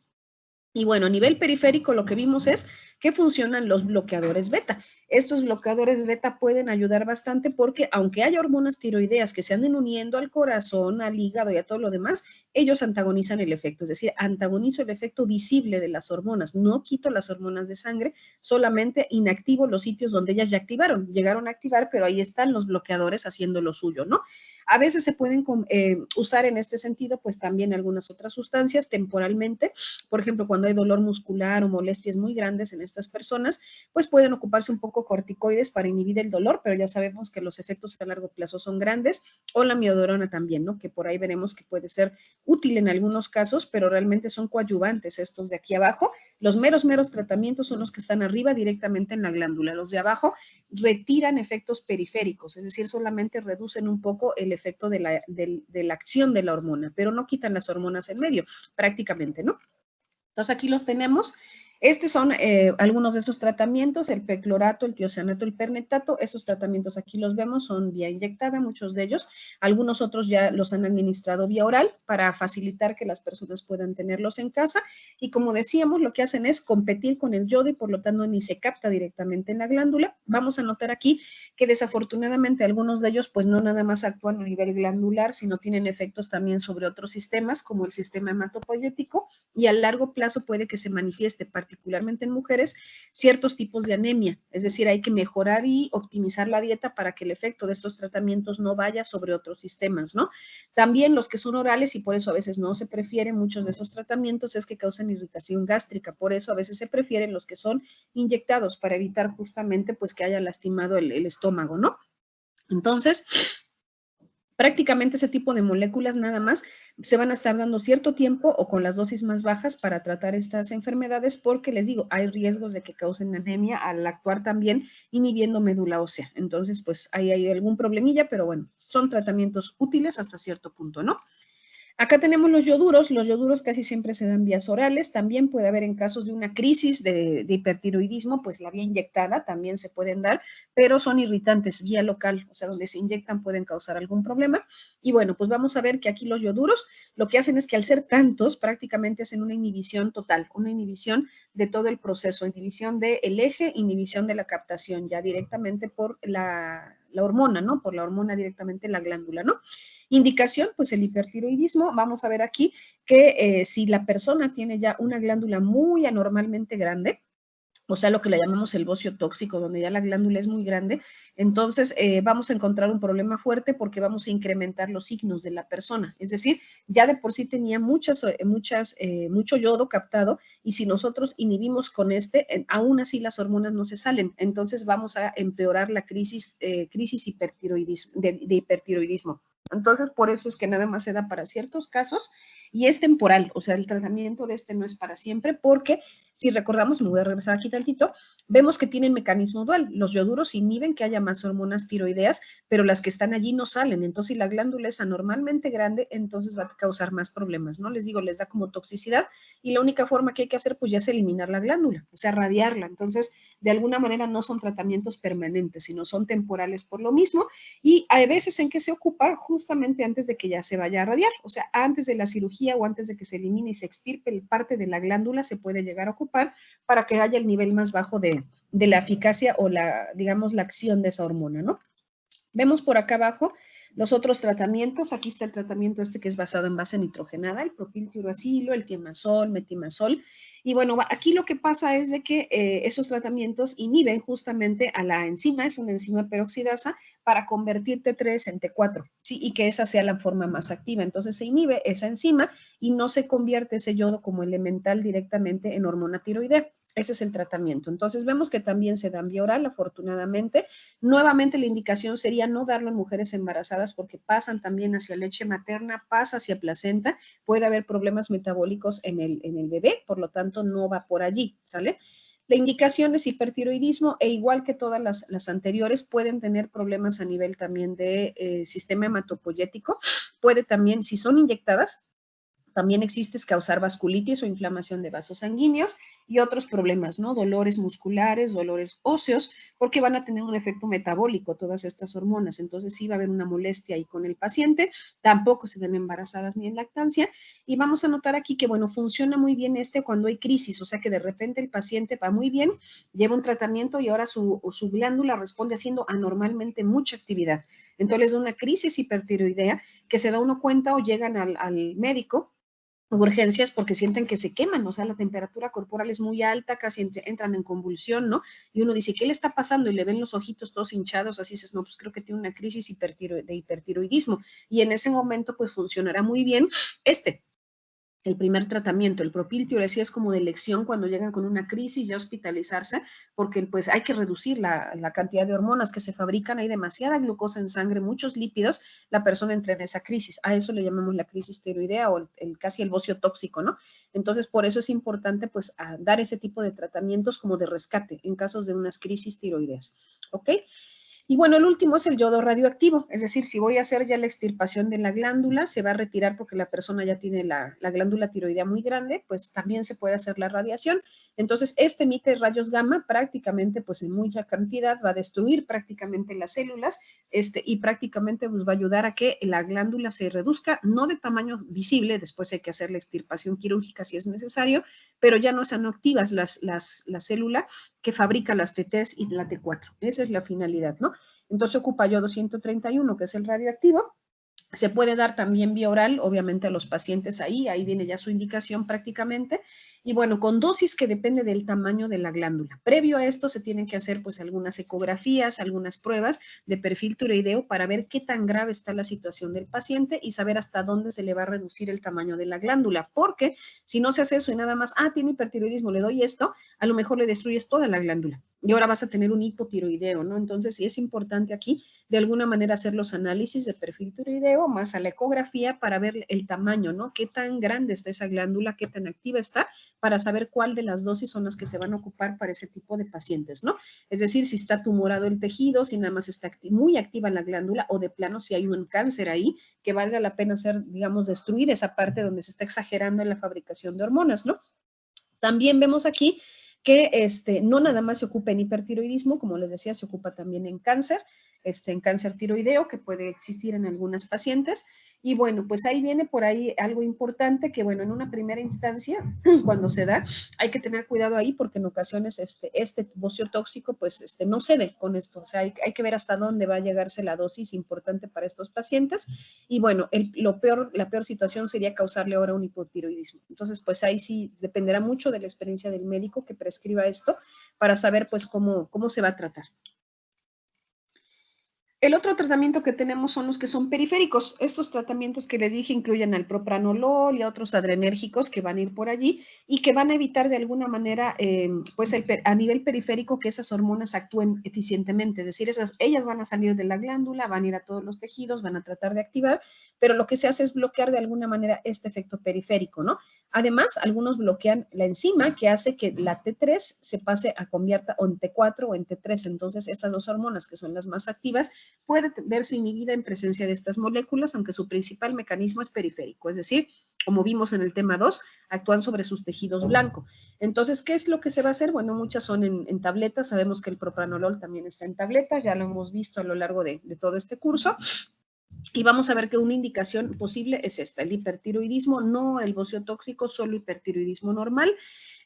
[SPEAKER 1] Y bueno, a nivel periférico lo que vimos es que funcionan los bloqueadores beta. Estos bloqueadores beta pueden ayudar bastante porque aunque haya hormonas tiroideas que se anden uniendo al corazón, al hígado y a todo lo demás, ellos antagonizan el efecto, es decir, antagonizo el efecto visible de las hormonas. No quito las hormonas de sangre, solamente inactivo los sitios donde ellas ya activaron. Llegaron a activar, pero ahí están los bloqueadores haciendo lo suyo, ¿no? A veces se pueden usar en este sentido, pues también algunas otras sustancias temporalmente. Por ejemplo, cuando hay dolor muscular o molestias muy grandes en estas personas, pues pueden ocuparse un poco corticoides para inhibir el dolor, pero ya sabemos que los efectos a largo plazo son grandes, o la miodarona también, ¿no? Que por ahí veremos que puede ser útil en algunos casos, pero realmente son coadyuvantes estos de aquí abajo. Los meros tratamientos son los que están arriba directamente en la glándula. Los de abajo retiran efectos periféricos, es decir, solamente reducen un poco el efecto de la acción de la hormona, pero no quitan las hormonas en medio, prácticamente, ¿no? Entonces aquí los tenemos. Estos son algunos de esos tratamientos, el perclorato, el tiosanato, el pernetato. Esos tratamientos aquí los vemos, son vía inyectada, muchos de ellos. Algunos otros ya los han administrado vía oral para facilitar que las personas puedan tenerlos en casa. Y como decíamos, lo que hacen es competir con el yodo y por lo tanto ni se capta directamente en la glándula. Vamos a notar aquí que desafortunadamente algunos de ellos pues no nada más actúan a nivel glandular, sino tienen efectos también sobre otros sistemas como el sistema hematopoyético y a largo plazo puede que se manifieste particularmente en mujeres, ciertos tipos de anemia. Es decir, hay que mejorar y optimizar la dieta para que el efecto de estos tratamientos no vaya sobre otros sistemas, ¿no? También los que son orales, y por eso a veces no se prefieren muchos de esos tratamientos, es que causan irritación gástrica. Por eso a veces se prefieren los que son inyectados para evitar justamente pues que haya lastimado el estómago, ¿no? Entonces, prácticamente ese tipo de moléculas nada más se van a estar dando cierto tiempo o con las dosis más bajas para tratar estas enfermedades porque les digo, hay riesgos de que causen anemia al actuar también inhibiendo médula ósea. Entonces, pues ahí hay algún problemilla, pero bueno, son tratamientos útiles hasta cierto punto, ¿no? Acá tenemos los yoduros casi siempre se dan vías orales, también puede haber en casos de una crisis de hipertiroidismo, pues la vía inyectada también se pueden dar, pero son irritantes, vía local, o sea, donde se inyectan pueden causar algún problema. Y bueno, pues vamos a ver que aquí los yoduros lo que hacen es que al ser tantos, prácticamente hacen una inhibición total, una inhibición de todo el proceso, inhibición del eje, inhibición de la captación, ya directamente por la hormona, ¿no? Por la hormona directamente la glándula, ¿no? Indicación, pues el hipertiroidismo, vamos a ver aquí que si la persona tiene ya una glándula muy anormalmente grande, o sea, lo que le llamamos el bocio tóxico, donde ya la glándula es muy grande, entonces vamos a encontrar un problema fuerte porque vamos a incrementar los signos de la persona. Es decir, ya de por sí tenía mucho yodo captado y si nosotros inhibimos con aún así las hormonas no se salen. Entonces vamos a empeorar la crisis de hipertiroidismo. Entonces, por eso es que nada más se da para ciertos casos y es temporal, o sea, el tratamiento de no es para siempre porque si recordamos, me voy a regresar aquí tantito, vemos que tienen mecanismo dual. Los yoduros inhiben que haya más hormonas tiroideas, pero las que están allí no salen. Entonces, si la glándula es anormalmente grande, entonces va a causar más problemas, ¿no? Les digo, les da como toxicidad y la única forma que hay que hacer, pues ya es eliminar la glándula, o sea, radiarla. Entonces, de alguna manera no son tratamientos permanentes, sino son temporales por lo mismo y hay veces en que se ocupa justamente antes de que ya se vaya a radiar, o sea, antes de la cirugía o antes de que se elimine y se extirpe parte de la glándula, se puede llegar a ocupar para que haya el nivel más bajo de la eficacia o digamos, la acción de esa hormona, ¿no? Vemos por acá abajo los otros tratamientos. Aquí está el tratamiento que es basado en base nitrogenada, el propiltiuracilo, el tiamazol, metimazol. Y bueno, aquí lo que pasa es de que esos tratamientos inhiben justamente a la enzima, es una enzima peroxidasa, para convertir T3 en T4, ¿sí? Y que esa sea la forma más activa. Entonces se inhibe esa enzima y no se convierte ese yodo como elemental directamente en hormona tiroidea. Ese es el tratamiento. Entonces vemos que también se dan vía oral, afortunadamente. Nuevamente la indicación sería no darlo en mujeres embarazadas porque pasan también hacia leche materna, pasa hacia placenta, puede haber problemas metabólicos en el bebé, por lo tanto no va por allí, ¿sale? La indicación es hipertiroidismo e igual que todas las anteriores pueden tener problemas a nivel también de sistema hematopoyético, puede también, si son inyectadas, también existe causar vasculitis o inflamación de vasos sanguíneos y otros problemas, ¿no? Dolores musculares, dolores óseos, porque van a tener un efecto metabólico todas estas hormonas. Entonces sí va a haber una molestia ahí con el paciente. Tampoco se dan embarazadas ni en lactancia. Y vamos a notar aquí que, bueno, funciona muy bien cuando hay crisis, o sea que de repente el paciente va muy bien, lleva un tratamiento y ahora su glándula responde haciendo anormalmente mucha actividad. Entonces es una crisis hipertiroidea que se da uno cuenta o llegan al médico urgencias porque sienten que se queman, o sea, la temperatura corporal es muy alta, casi entran en convulsión, ¿no? Y uno dice, ¿qué le está pasando? Y le ven los ojitos todos hinchados, así dices, no, pues creo que tiene una crisis de hipertiroidismo. Y en ese momento, pues funcionará muy bien el primer tratamiento, el propiltiuracilo es como de elección cuando llegan con una crisis ya hospitalizarse, porque pues hay que reducir la cantidad de hormonas que se fabrican, hay demasiada glucosa en sangre, muchos lípidos, la persona entra en esa crisis, a eso le llamamos la crisis tiroidea o casi el bocio tóxico, ¿no? Entonces, por eso es importante pues dar ese tipo de tratamientos como de rescate en casos de unas crisis tiroideas, ¿ok? Y bueno, el último es el yodo radioactivo, es decir, si voy a hacer ya la extirpación de la glándula, se va a retirar porque la persona ya tiene la glándula tiroidea muy grande, pues también se puede hacer la radiación. Entonces, este emite rayos gamma prácticamente, pues en mucha cantidad, va a destruir prácticamente las células y prácticamente pues, va a ayudar a que la glándula se reduzca, no de tamaño visible, después hay que hacer la extirpación quirúrgica si es necesario, pero ya no están activas las células que fabrica las TTs y la T4. Esa es la finalidad, ¿no? Entonces ocupa yodo 131, que es el radioactivo. Se puede dar también vía oral, obviamente a los pacientes ahí viene ya su indicación prácticamente, y bueno, con dosis que depende del tamaño de la glándula. Previo a esto se tienen que hacer pues algunas ecografías, algunas pruebas de perfil tiroideo para ver qué tan grave está la situación del paciente y saber hasta dónde se le va a reducir el tamaño de la glándula, porque si no se hace eso y nada más, tiene hipertiroidismo, le doy esto, a lo mejor le destruyes toda la glándula y ahora vas a tener un hipotiroideo, ¿no? Entonces sí es importante aquí de alguna manera hacer los análisis de perfil tiroideo más a la ecografía para ver el tamaño, ¿no? Qué tan grande está esa glándula, qué tan activa está, para saber cuál de las dosis son las que se van a ocupar para ese tipo de pacientes, ¿no? Es decir, si está tumorado el tejido, si nada más está muy activa la glándula o de plano si hay un cáncer ahí, que valga la pena hacer, digamos, destruir esa parte donde se está exagerando en la fabricación de hormonas, ¿no? También vemos aquí que no nada más se ocupa en hipertiroidismo, como les decía, se ocupa también en cáncer tiroideo que puede existir en algunas pacientes. Y bueno, pues ahí viene por ahí algo importante que, bueno, en una primera instancia, cuando se da, hay que tener cuidado ahí porque en ocasiones este bocio tóxico, pues no cede con esto. O sea, hay que ver hasta dónde va a llegarse la dosis importante para estos pacientes. Y bueno, la peor situación sería causarle ahora un hipotiroidismo. Entonces, pues ahí sí dependerá mucho de la experiencia del médico que prescriba esto para saber, pues, cómo se va a tratar. El otro tratamiento que tenemos son los que son periféricos. Estos tratamientos que les dije incluyen al propranolol y a otros adrenérgicos que van a ir por allí y que van a evitar de alguna manera, pues a nivel periférico, que esas hormonas actúen eficientemente. Es decir, ellas van a salir de la glándula, van a ir a todos los tejidos, van a tratar de activar, pero lo que se hace es bloquear de alguna manera este efecto periférico, ¿no? Además, algunos bloquean la enzima que hace que la T3 se pase a convierta o en T4 o en T3. Entonces, estas dos hormonas que son las más activas puede verse inhibida en presencia de estas moléculas, aunque su principal mecanismo es periférico, es decir, como vimos en el tema 2, actúan sobre sus tejidos blancos. Entonces, ¿qué es lo que se va a hacer? Bueno, muchas son en tabletas, sabemos que el propranolol también está en tabletas, ya lo hemos visto a lo largo de todo este curso. Y vamos a ver que una indicación posible es esta, el hipertiroidismo, no el bocio tóxico, solo hipertiroidismo normal.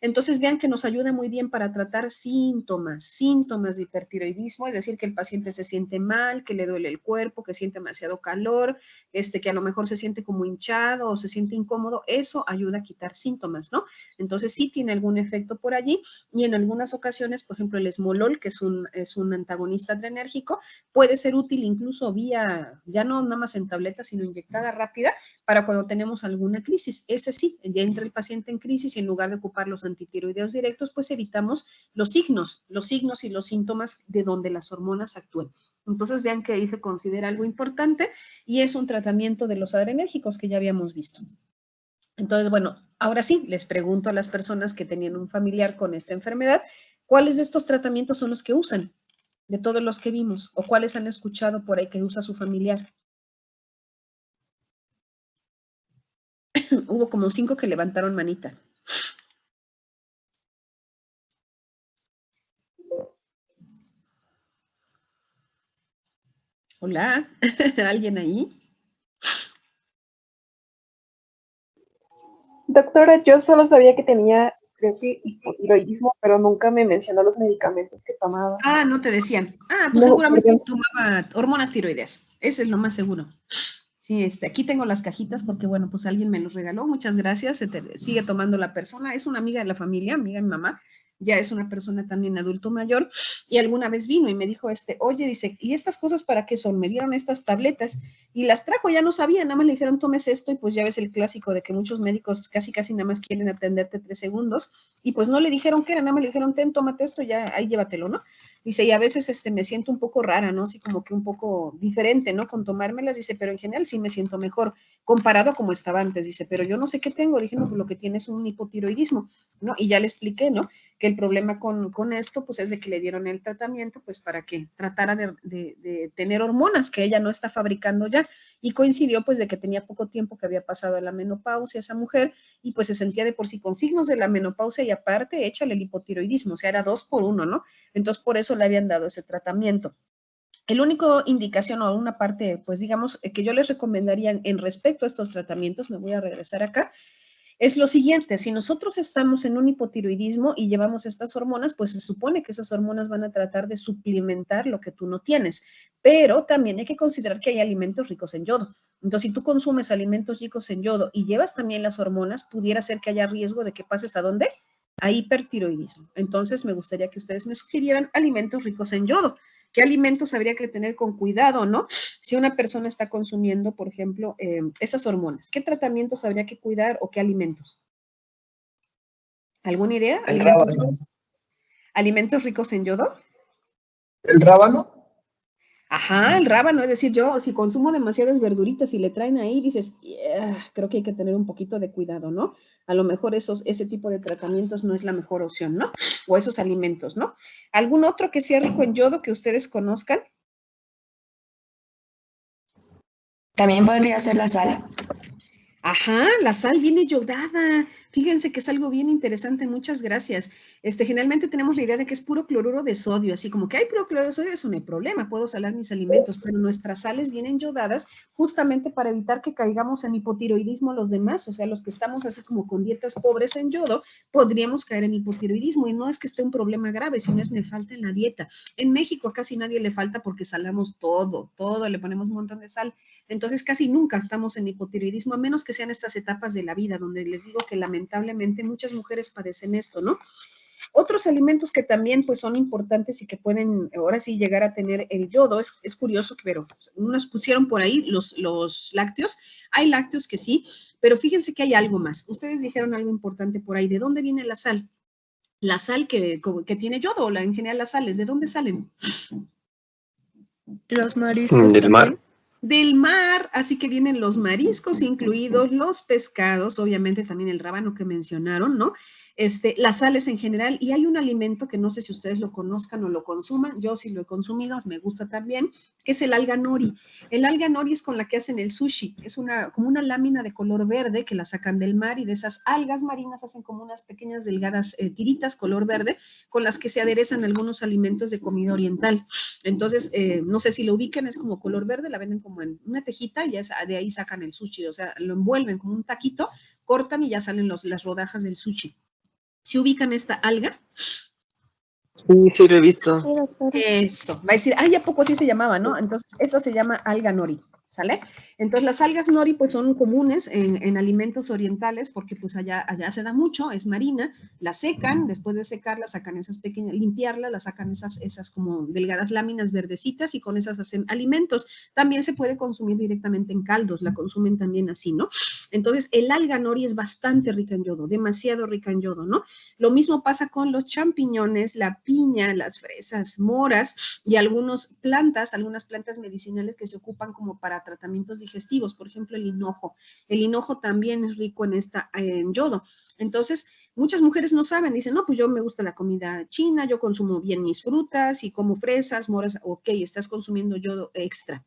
[SPEAKER 1] Entonces vean que nos ayuda muy bien para tratar síntomas de hipertiroidismo, es decir, que el paciente se siente mal, que le duele el cuerpo, que siente demasiado calor, que a lo mejor se siente como hinchado o se siente incómodo, eso ayuda a quitar síntomas, ¿no? Entonces sí tiene algún efecto por allí y en algunas ocasiones, por ejemplo, el esmolol, que es un antagonista adrenérgico, puede ser útil incluso vía, ya no nada más en tableta, sino inyectada rápida, para cuando tenemos alguna crisis. Ese sí, ya entra el paciente en crisis y en lugar de ocupar los antitiroideos directos, pues evitamos los signos y los síntomas de donde las hormonas actúen. Entonces vean que ahí se considera algo importante y es un tratamiento de los adrenérgicos que ya habíamos visto. Entonces, bueno, ahora sí, les pregunto a las personas que tenían un familiar con esta enfermedad, ¿cuáles de estos tratamientos son los que usan? De todos los que vimos, o cuáles han escuchado por ahí que usa su familiar. Hubo como 5 que levantaron manita. Hola, ¿alguien ahí?
[SPEAKER 2] Doctora, yo solo sabía que tenía, creo que hipotiroidismo, pero nunca me mencionó los medicamentos que tomaba.
[SPEAKER 1] No te decían. Pues no, seguramente tomaba hormonas tiroideas. Ese es lo más seguro. Sí, aquí tengo las cajitas porque, bueno, pues alguien me los regaló. Muchas gracias. Sigue tomando la persona. Es una amiga de la familia, amiga de mi mamá. Ya es una persona también adulto mayor, y alguna vez vino y me dijo, oye, dice, ¿y estas cosas para qué son? Me dieron estas tabletas y las trajo, ya no sabía, nada más le dijeron, tomes esto, y pues ya ves el clásico de que muchos médicos casi nada más quieren atenderte 3 segundos, y pues no le dijeron qué era, nada más le dijeron, tómate esto, ya ahí llévatelo, ¿no? Dice, y a veces me siento un poco rara, ¿no? Así como que un poco diferente, ¿no? Con tomármelas, dice, pero en general sí me siento mejor comparado a como estaba antes, dice, pero yo no sé qué tengo. Dije, no, pues lo que tiene es un hipotiroidismo, ¿no? Y ya le expliqué, ¿no? Que el problema con esto, pues es de que le dieron el tratamiento, pues para que tratara de tener hormonas que ella no está fabricando ya. Y coincidió, pues, de que tenía poco tiempo que había pasado la menopausia esa mujer y pues se sentía de por sí con signos de la menopausia y aparte échale el hipotiroidismo, o sea, era 2 por 1, ¿no? Entonces, por eso le habían dado ese tratamiento. El único indicación o una parte, pues digamos, que yo les recomendaría en respecto a estos tratamientos, me voy a regresar acá, es lo siguiente, si nosotros estamos en un hipotiroidismo y llevamos estas hormonas, pues se supone que esas hormonas van a tratar de suplementar lo que tú no tienes, pero también hay que considerar que hay alimentos ricos en yodo. Entonces, si tú consumes alimentos ricos en yodo y llevas también las hormonas, pudiera ser que haya riesgo de que pases ¿a dónde? A hipertiroidismo. Entonces, me gustaría que ustedes me sugirieran alimentos ricos en yodo. ¿Qué alimentos habría que tener con cuidado, no? Si una persona está consumiendo, por ejemplo, esas hormonas, ¿qué tratamientos habría que cuidar o qué alimentos? ¿Alguna idea?
[SPEAKER 5] El rábano.
[SPEAKER 1] ¿Alimentos ricos en yodo?
[SPEAKER 5] ¿El rábano?
[SPEAKER 1] Ajá, el rábano, es decir, yo si consumo demasiadas verduritas y le traen ahí, dices, yeah, creo que hay que tener un poquito de cuidado, ¿no? A lo mejor ese tipo de tratamientos no es la mejor opción, ¿no? O esos alimentos, ¿no? ¿Algún otro que sea rico en yodo que ustedes conozcan?
[SPEAKER 6] También podría ser la sal.
[SPEAKER 1] Ajá, la sal viene yodada. Fíjense que es algo bien interesante, muchas gracias. Generalmente tenemos la idea de que es puro cloruro de sodio, así como que hay puro cloruro de sodio, eso no hay problema, puedo salar mis alimentos, pero nuestras sales vienen yodadas justamente para evitar que caigamos en hipotiroidismo los demás, o sea, los que estamos así como con dietas pobres en yodo, podríamos caer en hipotiroidismo y no es que esté un problema grave, sino es me falta en la dieta. En México a casi nadie le falta porque salamos todo, le ponemos un montón de sal. Entonces casi nunca estamos en hipotiroidismo, a menos que sean estas etapas de la vida, donde les digo que lamentablemente muchas mujeres padecen esto, ¿no? Otros alimentos que también pues son importantes y que pueden ahora sí llegar a tener el yodo, es curioso, pero unos pusieron por ahí los lácteos, hay lácteos que sí, pero fíjense que hay algo más. Ustedes dijeron algo importante por ahí, ¿de dónde viene la sal? La sal que tiene yodo, o en general las sales, ¿de dónde salen?
[SPEAKER 6] Los mariscos
[SPEAKER 3] Del mar.
[SPEAKER 1] Del mar, así que vienen los mariscos incluidos, los pescados, obviamente también el rábano que mencionaron, ¿no? Las sales en general, y hay un alimento que no sé si ustedes lo conozcan o lo consuman, yo sí lo he consumido, me gusta también, que es el alga nori. El alga nori es con la que hacen el sushi, es como una lámina de color verde que la sacan del mar y de esas algas marinas hacen como unas pequeñas delgadas tiritas color verde con las que se aderezan algunos alimentos de comida oriental. Entonces, no sé si lo ubican, es como color verde, la venden como en una tejita y de ahí sacan el sushi, o sea, lo envuelven como un taquito, cortan y ya salen las rodajas del sushi. ¿Se ubican esta alga?
[SPEAKER 3] Sí, lo he visto.
[SPEAKER 1] Eso, va a decir, ay, ¿a poco así se llamaba, no? Entonces, esta se llama alga nori, ¿sale? Entonces, las algas nori, pues, son comunes en alimentos orientales, porque, pues, allá se da mucho, es marina, la secan, después de secarla, sacan esas pequeñas, limpiarla, la sacan esas como delgadas láminas verdecitas, y con esas hacen alimentos. También se puede consumir directamente en caldos, la consumen también así, ¿no? Entonces, el alga nori es bastante rica en yodo, demasiado rica en yodo, ¿no? Lo mismo pasa con los champiñones, la piña, las fresas, moras y algunas plantas medicinales que se ocupan como para tratamientos digestivos, por ejemplo, el hinojo. El hinojo también es rico en yodo. Entonces, muchas mujeres no saben, dicen, no, pues yo me gusta la comida china, yo consumo bien mis frutas y como fresas, moras, ok, estás consumiendo yodo extra.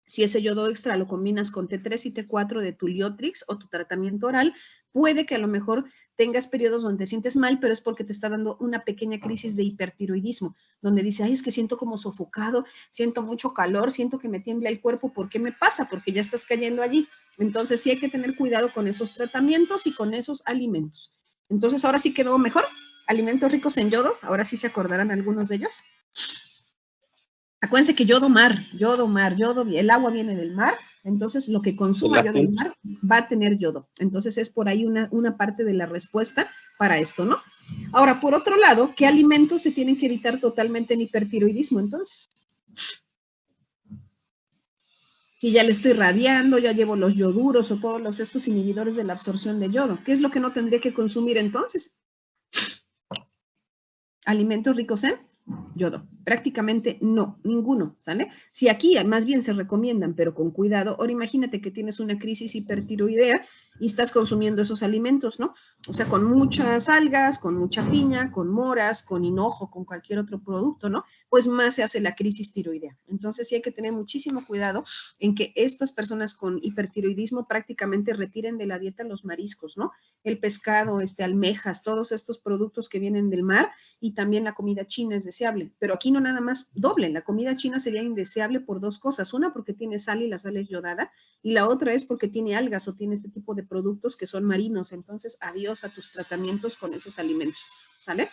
[SPEAKER 1] Si ese yodo extra lo combinas con T3 y T4 de tu Liotrix o tu tratamiento oral, puede que a lo mejor tengas periodos donde te sientes mal, pero es porque te está dando una pequeña crisis de hipertiroidismo, donde dice, ay, es que siento como sofocado, siento mucho calor, siento que me tiembla el cuerpo, ¿por qué me pasa? Porque ya estás cayendo allí. Entonces sí hay que tener cuidado con esos tratamientos y con esos alimentos. Entonces ahora sí quedó mejor. Alimentos ricos en yodo, ahora sí se acordarán algunos de ellos. Acuérdense que yodo, el agua viene del mar, entonces lo que consuma yodo del mar va a tener yodo. Entonces es por ahí una parte de la respuesta para esto, ¿no? Ahora, por otro lado, ¿qué alimentos se tienen que evitar totalmente en hipertiroidismo entonces? Si ya le estoy radiando, ya llevo los yoduros o todos estos inhibidores de la absorción de yodo, ¿qué es lo que no tendría que consumir entonces? Alimentos ricos en yodo. Prácticamente no, ninguno, ¿sale? Si aquí más bien se recomiendan, pero con cuidado. Ahora imagínate que tienes una crisis hipertiroidea y estás consumiendo esos alimentos, ¿no? O sea, con muchas algas, con mucha piña, con moras, con hinojo, con cualquier otro producto, ¿no? Pues más se hace la crisis tiroidea. Entonces sí hay que tener muchísimo cuidado en que estas personas con hipertiroidismo prácticamente retiren de la dieta los mariscos, ¿no? El pescado, almejas, todos estos productos que vienen del mar, y también la comida china es deseable, pero aquí no nada más doble, la comida china sería indeseable por dos cosas, una porque tiene sal y la sal es yodada, y la otra es porque tiene algas o tiene este tipo de productos que son marinos, entonces adiós a tus tratamientos con esos alimentos, ¿sale?